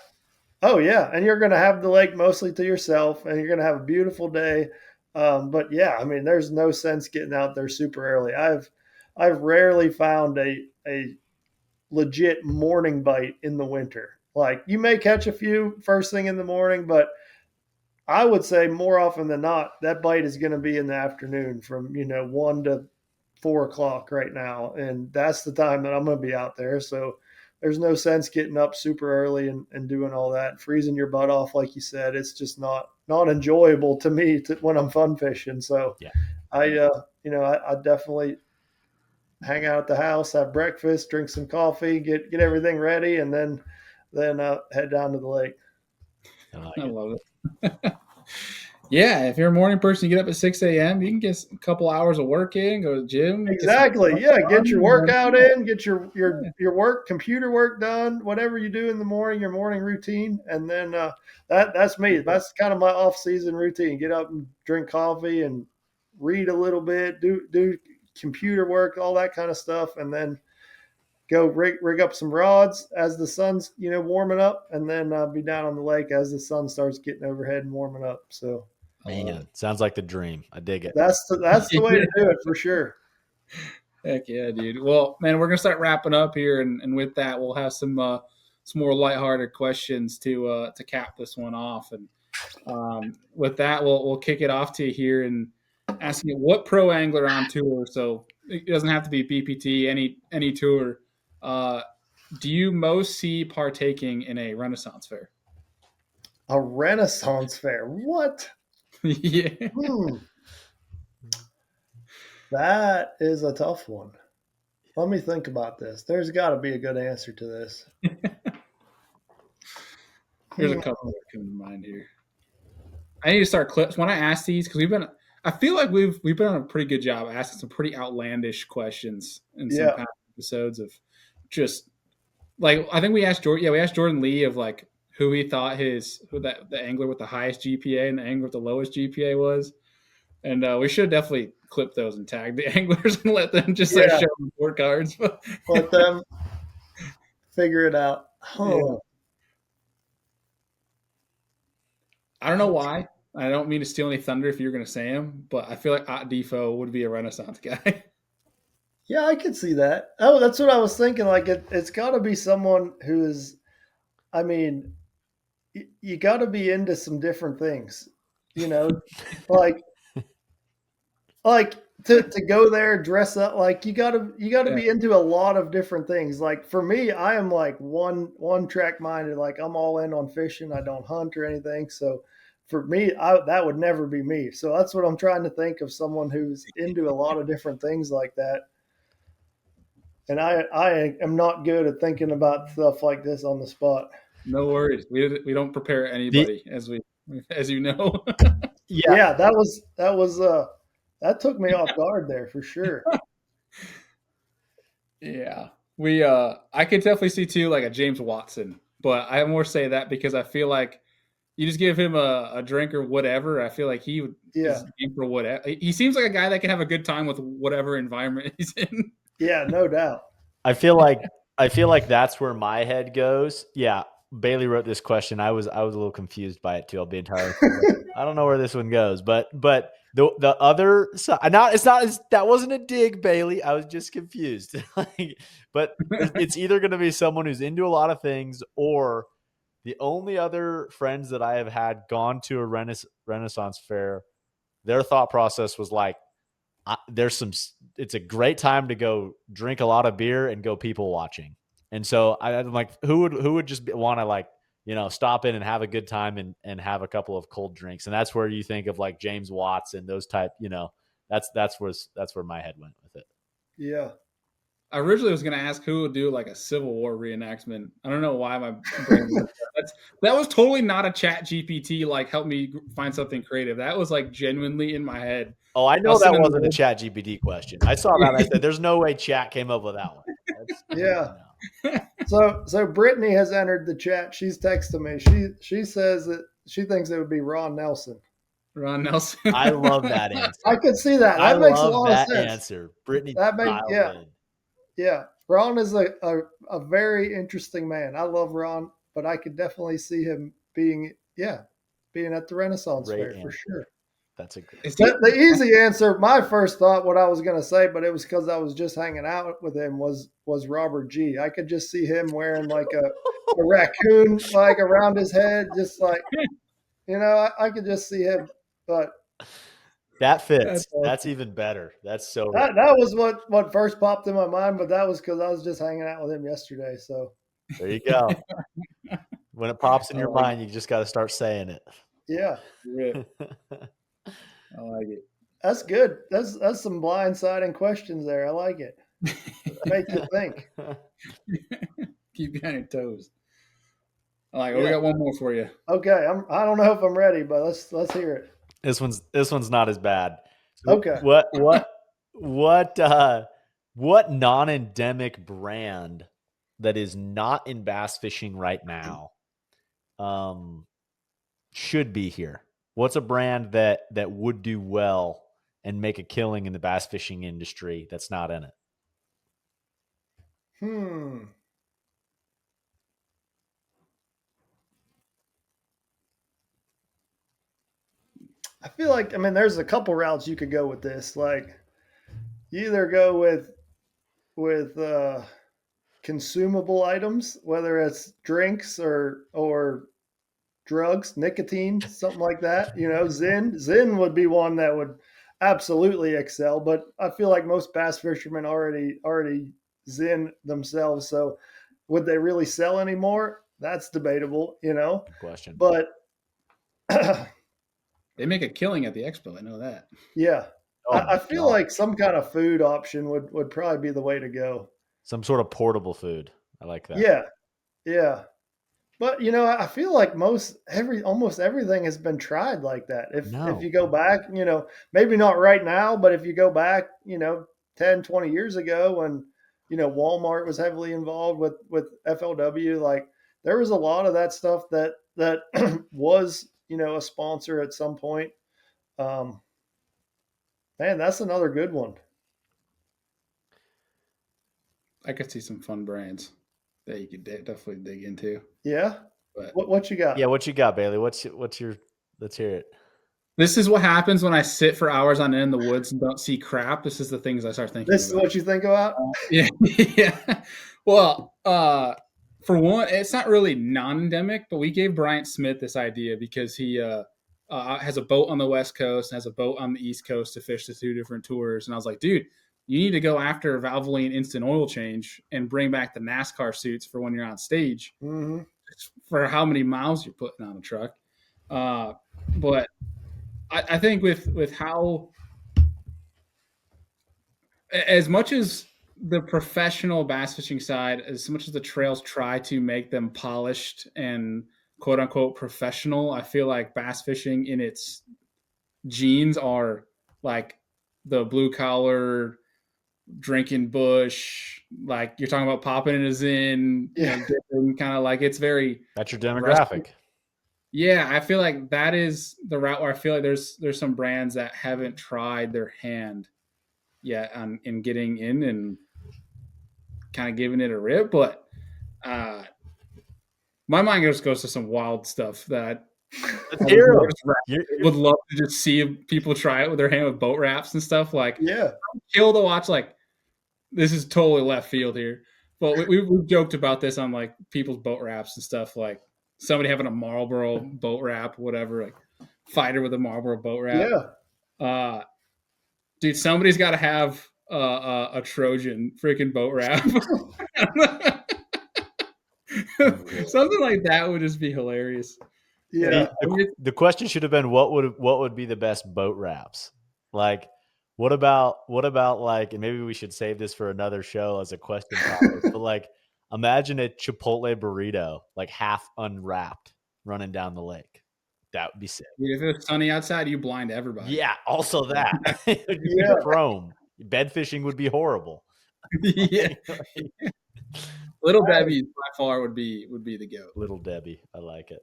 Speaker 4: Oh yeah, and you're going to have the lake mostly to yourself, and you're going to have a beautiful day. But yeah, I mean, there's no sense getting out there super early. I've rarely found a legit morning bite in the winter. Like, you may catch a few first thing in the morning, but I would say more often than not, that bite is going to be in the afternoon from 1 to 4 o'clock right now, and that's the time that I'm going to be out there. So there's no sense getting up super early and doing all that, freezing your butt off, like you said. It's just not enjoyable to me when I'm fun fishing. So
Speaker 2: Yeah.
Speaker 4: I definitely hang out at the house, have breakfast, drink some coffee, get everything ready, and then head down to the lake.
Speaker 1: I love it. Yeah, if you're a morning person, you get up at 6 a.m., you can get a couple hours of work in, go to the gym, get some
Speaker 4: Exactly. Yeah. Get your
Speaker 1: fun.
Speaker 4: workout in, get your
Speaker 1: Yeah.
Speaker 4: computer work done, whatever you do in the morning, your morning routine. And then that's me. That's kind of my off season routine. Get up and drink coffee and read a little bit, do computer work, all that kind of stuff, and then go rig up some rods as the sun's warming up, and then be down on the lake as the sun starts getting overhead and warming up. So
Speaker 2: Man, sounds like the dream. I dig it.
Speaker 4: that's the way to do it for sure.
Speaker 1: Heck yeah, dude. Well, man, we're gonna start wrapping up here, and with that, we'll have some more lighthearted questions to cap this one off. And with that, we'll kick it off to you here and ask you what pro angler on tour. So it doesn't have to be BPT, any tour. Do you most see partaking in a Renaissance fair?
Speaker 4: A Renaissance fair? What?
Speaker 1: Yeah.
Speaker 4: That is a tough one. Let me think about this. There's got to be a good answer to this.
Speaker 1: There's a couple that come to mind here. I need to start clips when I ask these, because I feel like we've been on a pretty good job asking some pretty outlandish questions in some
Speaker 4: Yeah.
Speaker 1: past episodes of just like, I think we asked Jordan Lee of like who he thought the angler with the highest GPA and the angler with the lowest GPA was. And we should definitely clip those and tag the anglers and let them just start
Speaker 4: Yeah.
Speaker 1: showing report cards.
Speaker 4: Let them figure it out.
Speaker 1: Yeah. I don't know why. I don't mean to steal any thunder if you're going to say him, but I feel like Ott Defo would be a Renaissance guy.
Speaker 4: Yeah, I could see that. Oh, that's what I was thinking. Like it's got to be someone who is. I mean, you got to be into some different things. You know, like like to go there, dress up. Like you gotta
Speaker 1: Yeah.
Speaker 4: be into a lot of different things. Like for me, I am like one track minded. Like I'm all in on fishing. I don't hunt or anything. So for me, that would never be me. So that's what I'm trying to think of, someone who's into a lot of different things like that. And I am not good at thinking about stuff like this on the spot.
Speaker 1: No worries. We don't prepare
Speaker 2: The,
Speaker 1: anybody, as you know.
Speaker 2: yeah,
Speaker 4: Yeah, that took me off guard there for sure.
Speaker 1: Yeah. I could definitely see too like a James Watson, but I more say that because I feel like you just give him a drink or whatever. I feel like he would
Speaker 4: Yeah,
Speaker 1: is game for whatever. He seems like a guy that can have a good time with whatever environment he's in.
Speaker 4: yeah, no doubt.
Speaker 2: I feel like that's where my head goes. Yeah, Bailey wrote this question. I was a little confused by it too. I'll be entirely honest. I don't know where this one goes, but the other side, not it's not that wasn't a dig, Bailey. I was just confused. But it's either going to be someone who's into a lot of things, or the only other friends that I have had gone to a Renaissance fair, their thought process was like, it's a great time to go drink a lot of beer and go people watching. And so I'm like, who would just want to like, stop in and have a good time and have a couple of cold drinks. And that's where you think of like James Watts and those type, that's where my head went with it.
Speaker 4: Yeah.
Speaker 1: I originally was going to ask who would do like a Civil War reenactment. I don't know why my brain went there. That was totally not a Chat GPT like help me find something creative. That was like genuinely in my head.
Speaker 2: Oh, I know that wasn't a Chat GPT question. I saw that. I said, "There's no way Chat came up with that one."
Speaker 4: Yeah. So Brittany has entered the chat. She's texting me. She says that she thinks it would be Ron Nelson.
Speaker 1: Ron Nelson.
Speaker 2: I love that answer.
Speaker 4: I could see that.
Speaker 2: I
Speaker 4: That makes a
Speaker 2: love
Speaker 4: lot
Speaker 2: that
Speaker 4: of sense.
Speaker 2: answer. Brittany
Speaker 4: That makes
Speaker 2: dialed in.
Speaker 4: Yeah. Ron is a very interesting man. I love Ron, but I could definitely see him being at the Renaissance
Speaker 2: Great
Speaker 4: Fair
Speaker 2: answer.
Speaker 4: for sure.
Speaker 2: That's a great.
Speaker 4: The easy answer, my first thought, what I was going to say, but it was because I was just hanging out with him, was Robert G. I could just see him wearing like a raccoon like around his head, just like, I could just see him. But
Speaker 2: that fits. That's even better. That's so.
Speaker 4: That was what first popped in my mind, but that was because I was just hanging out with him yesterday. So
Speaker 2: there you go. When it pops in your mind, you just got to start saying it.
Speaker 4: Yeah.
Speaker 1: I like it.
Speaker 4: That's good. That's some blindsiding questions there. I like it. Make you think.
Speaker 1: Keep you on your toes. I like it. We got one more for you.
Speaker 4: Okay. I don't know if I'm ready, but let's hear it.
Speaker 2: This one's not as bad.
Speaker 4: So okay.
Speaker 2: What non-endemic brand that is not in bass fishing right now should be here? What's a brand that would do well and make a killing in the bass fishing industry that's not in it?
Speaker 4: I feel like, there's a couple routes you could go with this. Like, you either go with consumable items, whether it's drinks or drugs, nicotine, something like that. Zin would be one that would absolutely excel, but I feel like most bass fishermen already Zin themselves. So would they really sell anymore? That's debatable,
Speaker 2: Good question.
Speaker 4: But
Speaker 1: they make a killing at the expo. I know that.
Speaker 4: Yeah. I feel like some kind of food option would probably be the way to go.
Speaker 2: Some sort of portable food. I like that.
Speaker 4: Yeah. Yeah. But I feel like almost everything has been tried like that. If you go back, maybe not right now, but if you go back, 10, 20 years ago when, Walmart was heavily involved with FLW, like there was a lot of that stuff that was, a sponsor at some point. Man, that's another good one.
Speaker 1: I could see some fun brands that you could definitely dig into.
Speaker 4: Yeah. But what you got?
Speaker 2: Yeah, what you got, Bailey? What's your? Let's hear it.
Speaker 1: This is what happens when I sit for hours on end in the woods and don't see crap. This is the things I start thinking
Speaker 4: This is
Speaker 1: about.
Speaker 4: what you think about?
Speaker 1: Yeah, yeah. Well, for one, it's not really non-endemic, but we gave Bryant Smith this idea because he has a boat on the West Coast and has a boat on the East Coast to fish the two different tours. And I was like, dude, you need to go after Valvoline instant oil change and bring back the NASCAR suits for when you're on stage
Speaker 4: Mm-hmm.
Speaker 1: for how many miles you're putting on a truck. But I think with how as much as the professional bass fishing side, as much as the trails try to make them polished and quote unquote professional, I feel like bass fishing in its genes are like the blue collar drinking bush, like you're talking about popping in a zin,
Speaker 4: Yeah.
Speaker 1: kind of like it's very
Speaker 2: That's your demographic.
Speaker 1: Yeah, I feel like that is the route where I feel like there's some brands that haven't tried their hand yet on in getting in and kind of giving it a rip, but uh, my mind just goes to some wild stuff that would love to just see people try it with their hand with boat wraps and stuff. Like,
Speaker 4: Yeah.
Speaker 1: I'm chill to watch. Like, this is totally left field here, but we've joked about this on like people's boat wraps and stuff. Like somebody having a Marlboro boat wrap, whatever. Like fighter with a Marlboro boat wrap.
Speaker 4: Yeah.
Speaker 1: Dude, somebody's got to have a Trojan freaking boat wrap. Something like that would just be hilarious.
Speaker 4: Yeah.
Speaker 2: The question should have been what would be the best boat wraps? Like, what about like, and maybe we should save this for another show as a question topic, but like imagine a Chipotle burrito, like half unwrapped running down the lake. That would be sick.
Speaker 1: If it was sunny outside, you blind everybody.
Speaker 2: Yeah, also that.
Speaker 4: Yeah.
Speaker 2: Chrome. Bed fishing would be horrible.
Speaker 1: Yeah. Little Debbie by far would be the goat.
Speaker 2: Little Debbie. I like it.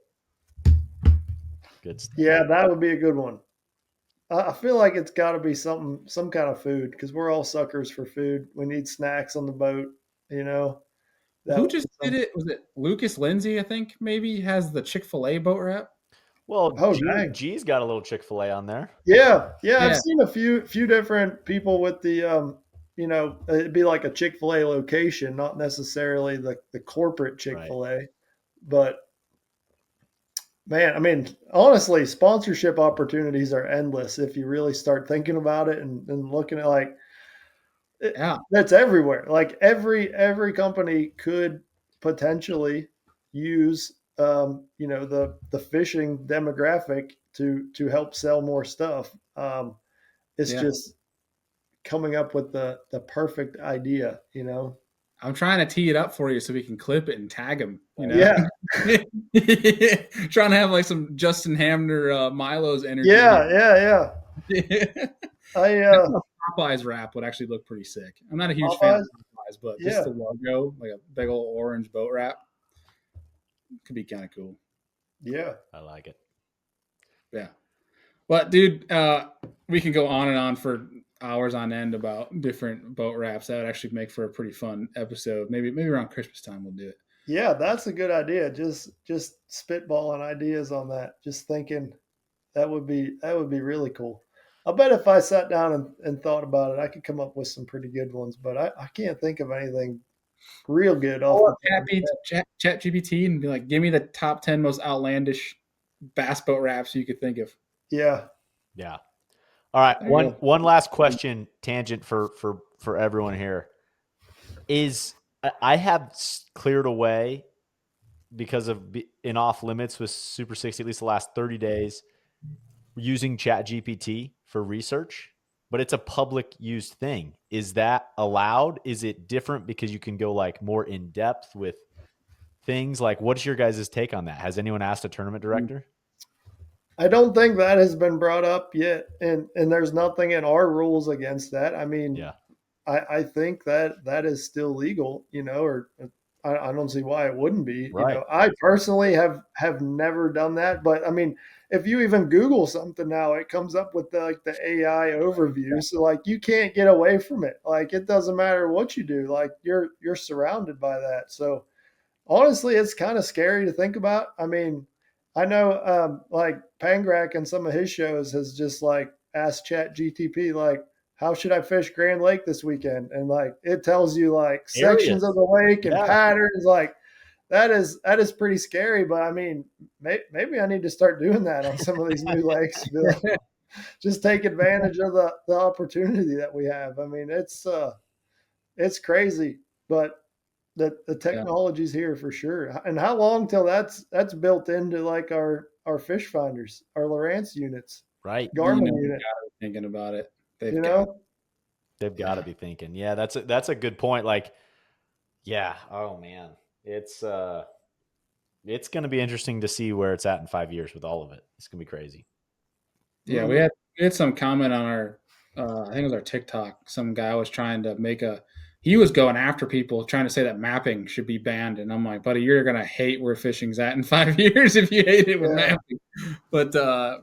Speaker 2: Good stuff.
Speaker 4: Yeah, that would be a good one. I feel like it's got to be some kind of food because we're all suckers for food. We need snacks on the boat, you know.
Speaker 1: Who just did it? Was it Lucas Lindsay? I think maybe has the Chick-fil-A boat wrap.
Speaker 2: Well,
Speaker 4: dang.
Speaker 2: G's got a little Chick-fil-A on there.
Speaker 4: Yeah. I've seen a few different people with the it'd be like a Chick-fil-A location, not necessarily the corporate Chick-fil-A,
Speaker 2: Right.
Speaker 4: but man, I mean, honestly, sponsorship opportunities are endless if you really start thinking about it and looking at like that's everywhere. Like every company could potentially use the fishing demographic to help sell more stuff. It's just coming up with the perfect idea, you know.
Speaker 1: I'm trying to tee it up for you so we can clip it and tag him. You know, trying to have like some Justin Hamner, Milo's energy.
Speaker 4: Yeah.
Speaker 1: Popeye's wrap would actually look pretty sick. I'm not a huge fan of Popeyes, but just the logo, like a big old orange boat wrap, could be kind of cool.
Speaker 4: Yeah,
Speaker 2: I like it.
Speaker 1: Yeah, but dude, we can go on and on for hours on end about different boat wraps. That would actually make for a pretty fun episode. Maybe around Christmas time we'll do it.
Speaker 4: Yeah, that's a good idea. Just spitballing ideas on that. Just thinking that would be really cool. I bet if I sat down and thought about it, I could come up with some pretty good ones, but I can't think of anything real good.
Speaker 1: Chat GPT and be like, give me the top 10 most outlandish bass boat wraps you could think of.
Speaker 4: Yeah.
Speaker 2: All right. One last question, tangent for everyone here is I have cleared away because of in off limits with Super 60, at least the last 30 days, using Chat GPT for research, but it's a public used thing. Is that allowed? Is it different because you can go like more in depth with things? Like, what's your guys' take on that? Has anyone asked a tournament director?
Speaker 4: I don't think that has been brought up yet, and there's nothing in our rules against that. I mean, I think that is still legal, you know, or I don't see why it wouldn't be.
Speaker 2: Right.
Speaker 4: You know, I personally have never done that, but I mean, if you even Google something now, it comes up with the AI overview. So like you can't get away from it. Like it doesn't matter what you do. Like you're surrounded by that. So honestly, it's kind of scary to think about. I mean, I know like Pangrak in some of his shows has just like asked Chat GTP like, how should I fish Grand Lake this weekend? And like it tells you like sections of the lake and patterns. Like that is pretty scary. But I mean, maybe I need to start doing that on some of these new lakes. Just take advantage of the opportunity that we have. I mean, it's crazy, but the technology's here for sure. And how long till that's built into like our fish finders, our Lowrance units,
Speaker 2: right?
Speaker 4: Garmin unit.
Speaker 1: Thinking about it,
Speaker 2: they've got to be thinking. Yeah, that's a good point. Like, yeah, oh man, it's going to be interesting to see where it's at in 5 years with all of it. It's going to be crazy.
Speaker 1: Yeah, we had some comment on our, I think it was our TikTok. Some guy was trying to he was going after people trying to say that mapping should be banned. And I'm like, buddy, you're going to hate where fishing's at in 5 years if you hate it with mapping. But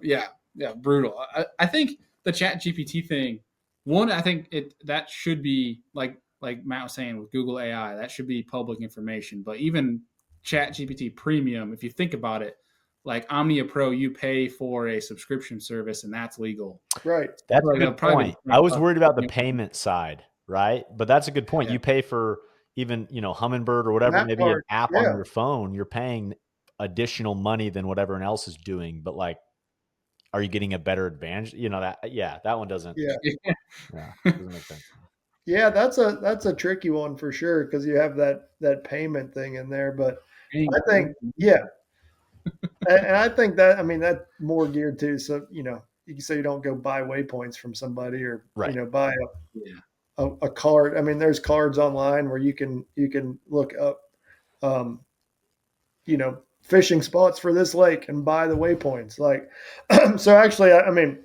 Speaker 1: yeah, brutal. I think the Chat GPT thing, I think that should be like Matt was saying with Google AI, that should be public information. But even Chat GPT Premium, if you think about it, like Omnia Pro, you pay for a subscription service, and that's legal.
Speaker 4: Right.
Speaker 2: That's a good point. I was worried about the payment side, right? But that's a good point. Yeah. You pay for even, Humminbird or whatever, maybe an app on your phone. You're paying additional money than what everyone else is doing. But like, are you getting a better advantage? That one doesn't. Doesn't make sense.
Speaker 4: Yeah, that's a tricky one for sure because you have that payment thing in there. But I think, and I think that, I mean, that's more geared to, so, you can say you don't go buy waypoints from somebody or, buy a card. I mean, there's cards online where you can look up, fishing spots for this lake and buy the waypoints. Like, so actually, I mean,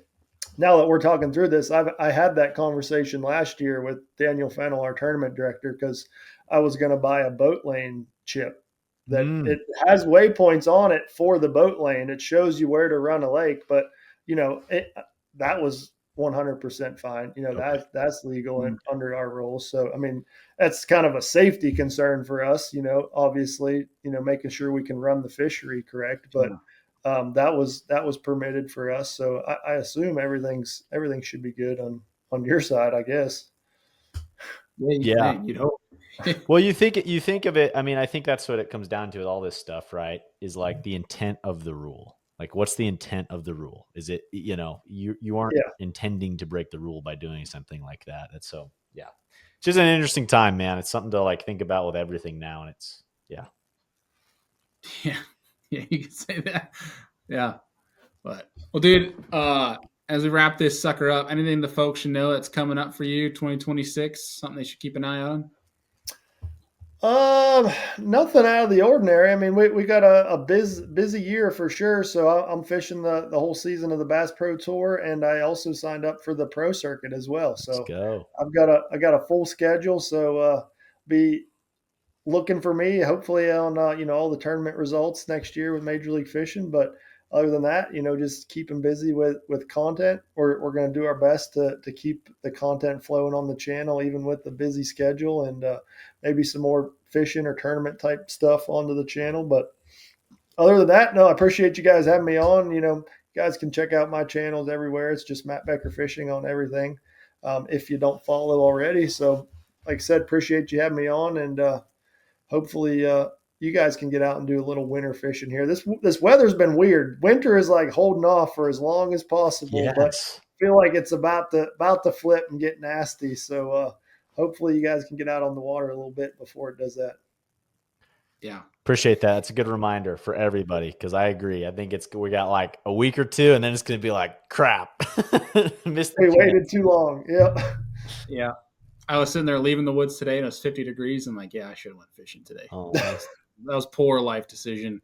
Speaker 4: now that we're talking through this, I had that conversation last year with Daniel Fennell, our tournament director, because I was going to buy a boat lane chip that it has waypoints on it for the boat lane. It shows you where to run a lake, but that was 100% fine. That's legal and under our rules. So, I mean, that's kind of a safety concern for us, obviously, making sure we can run the fishery correct, but that was permitted for us. So I assume everything should be good on your side, I guess.
Speaker 2: Yeah. You'd hope. Well, you think of it. I mean, I think that's what it comes down to with all this stuff, right? Is like the intent of the rule. Like, what's the intent of the rule? Is it, you aren't intending to break the rule by doing something like that. It's just an interesting time, man. It's something to like think about with everything now. And it's,
Speaker 1: yeah, you can say that. Yeah. But, well, dude, as we wrap this sucker up, anything the folks should know that's coming up for you, 2026, something they should keep an eye on?
Speaker 4: Nothing out of the ordinary. I mean, we got a busy year for sure. So I'm fishing the whole season of the Bass Pro Tour, and I also signed up for the Pro Circuit as well. So
Speaker 2: let's go.
Speaker 4: I got a full schedule. So be looking for me, hopefully on all the tournament results next year with Major League Fishing. But other than that, just keeping busy with content. We're going to do our best to keep the content flowing on the channel, even with the busy schedule, and maybe some more fishing or tournament type stuff onto the channel. But other than that, no, I appreciate you guys having me on. You guys can check out my channels everywhere. It's just Matt Becker Fishing on everything, if you don't follow already. So like I said, appreciate you having me on, and hopefully you guys can get out and do a little winter fishing here. This weather's been weird. Winter is like holding off for as long as possible, but I feel like it's about to flip and get nasty. So hopefully you guys can get out on the water a little bit before it does that.
Speaker 1: Yeah.
Speaker 2: Appreciate that. It's a good reminder for everybody, because I agree. I think we got like a week or two, and then it's going to be like, crap.
Speaker 4: We waited too long. Yeah.
Speaker 1: Yeah. I was sitting there leaving the woods today, and it was 50 degrees. I'm like, yeah, I should have went fishing today.
Speaker 2: Oh,
Speaker 1: that was poor life decision.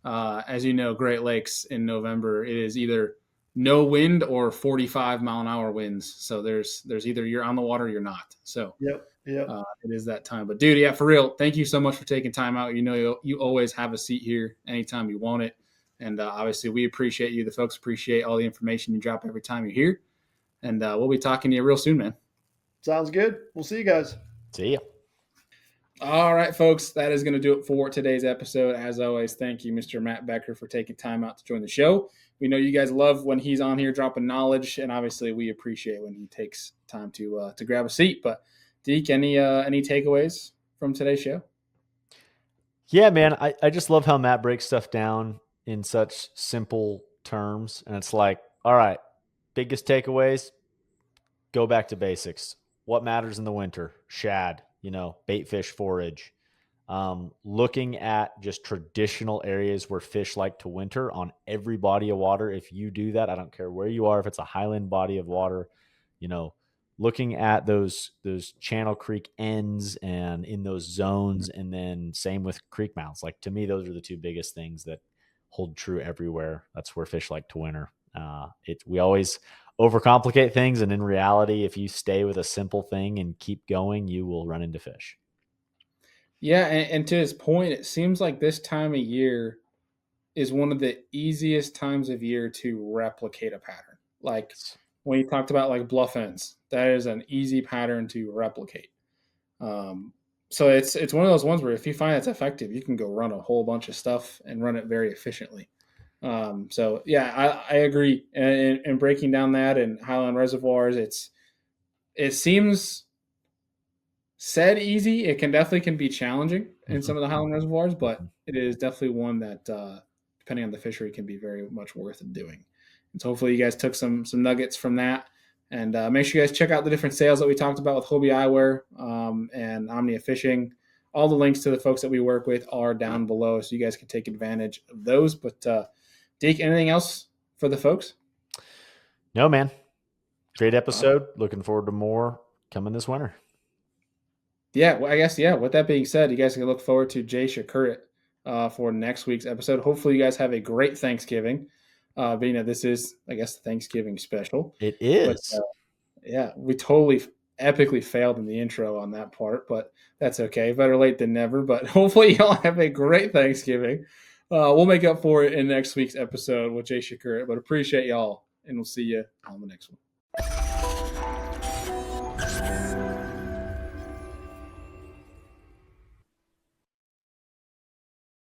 Speaker 1: As you know, Great Lakes in November, it is either no wind or 45-mile-an-hour winds. So there's either you're on the water or you're not. So
Speaker 4: yep.
Speaker 1: It is that time. But dude, yeah, for real, thank you so much for taking time out. You always have a seat here anytime you want it. And obviously we appreciate you. The folks appreciate all the information you drop every time you're here. And we'll be talking to you real soon, man.
Speaker 4: Sounds good. We'll see you guys.
Speaker 2: See ya.
Speaker 1: All right, folks, that is going to do it for today's episode. As always, thank you, Mr. Matt Becker, for taking time out to join the show. we know you guys love when he's on here dropping knowledge, and obviously we appreciate when he takes time to grab a seat. But Deke, any takeaways from today's show?
Speaker 2: Yeah, man, I just love how Matt breaks stuff down in such simple terms. And it's like, all right, biggest takeaways, go back to basics. What matters in the winter? Shad, baitfish, forage. Looking at just traditional areas where fish like to winter on every body of water. If you do that, I don't care where you are, if it's a highland body of water, looking at those channel creek ends and in those zones, and then same with creek mouths. Like, to me, those are the two biggest things that hold true everywhere. That's where fish like to winter. We always overcomplicate things, and in reality, if you stay with a simple thing and keep going, you will run into fish.
Speaker 1: Yeah, and to his point, it seems like this time of year is one of the easiest times of year to replicate a pattern. Like when you talked about like bluff ends, that is an easy pattern to replicate. So it's one of those ones where if you find it's effective, you can go run a whole bunch of stuff and run it very efficiently. So yeah, I agree. And breaking down that and Highland Reservoirs, it seems said easy. It can be challenging in some of the Highland Reservoirs, but it is definitely one that depending on the fishery can be very much worth doing. And so hopefully you guys took some nuggets from that. And make sure you guys check out the different sales that we talked about with Hobie Eyewear and Omnia Fishing. All the links to the folks that we work with are down below, so you guys can take advantage of those. But Deke, anything else for the folks?
Speaker 2: No, man. Great episode. Looking forward to more coming this winter.
Speaker 1: Yeah, well, I guess, yeah, with that being said, you guys can look forward to Jay Shakurit for next week's episode. Hopefully you guys have a great Thanksgiving. Being that this is, I guess, the Thanksgiving special.
Speaker 2: It is.
Speaker 1: But, yeah, we totally epically failed in the intro on that part, but that's okay. Better late than never. But hopefully y'all have a great Thanksgiving. We'll make up for it in next week's episode with Jay Shakurit. But appreciate y'all, and we'll see you on the next one.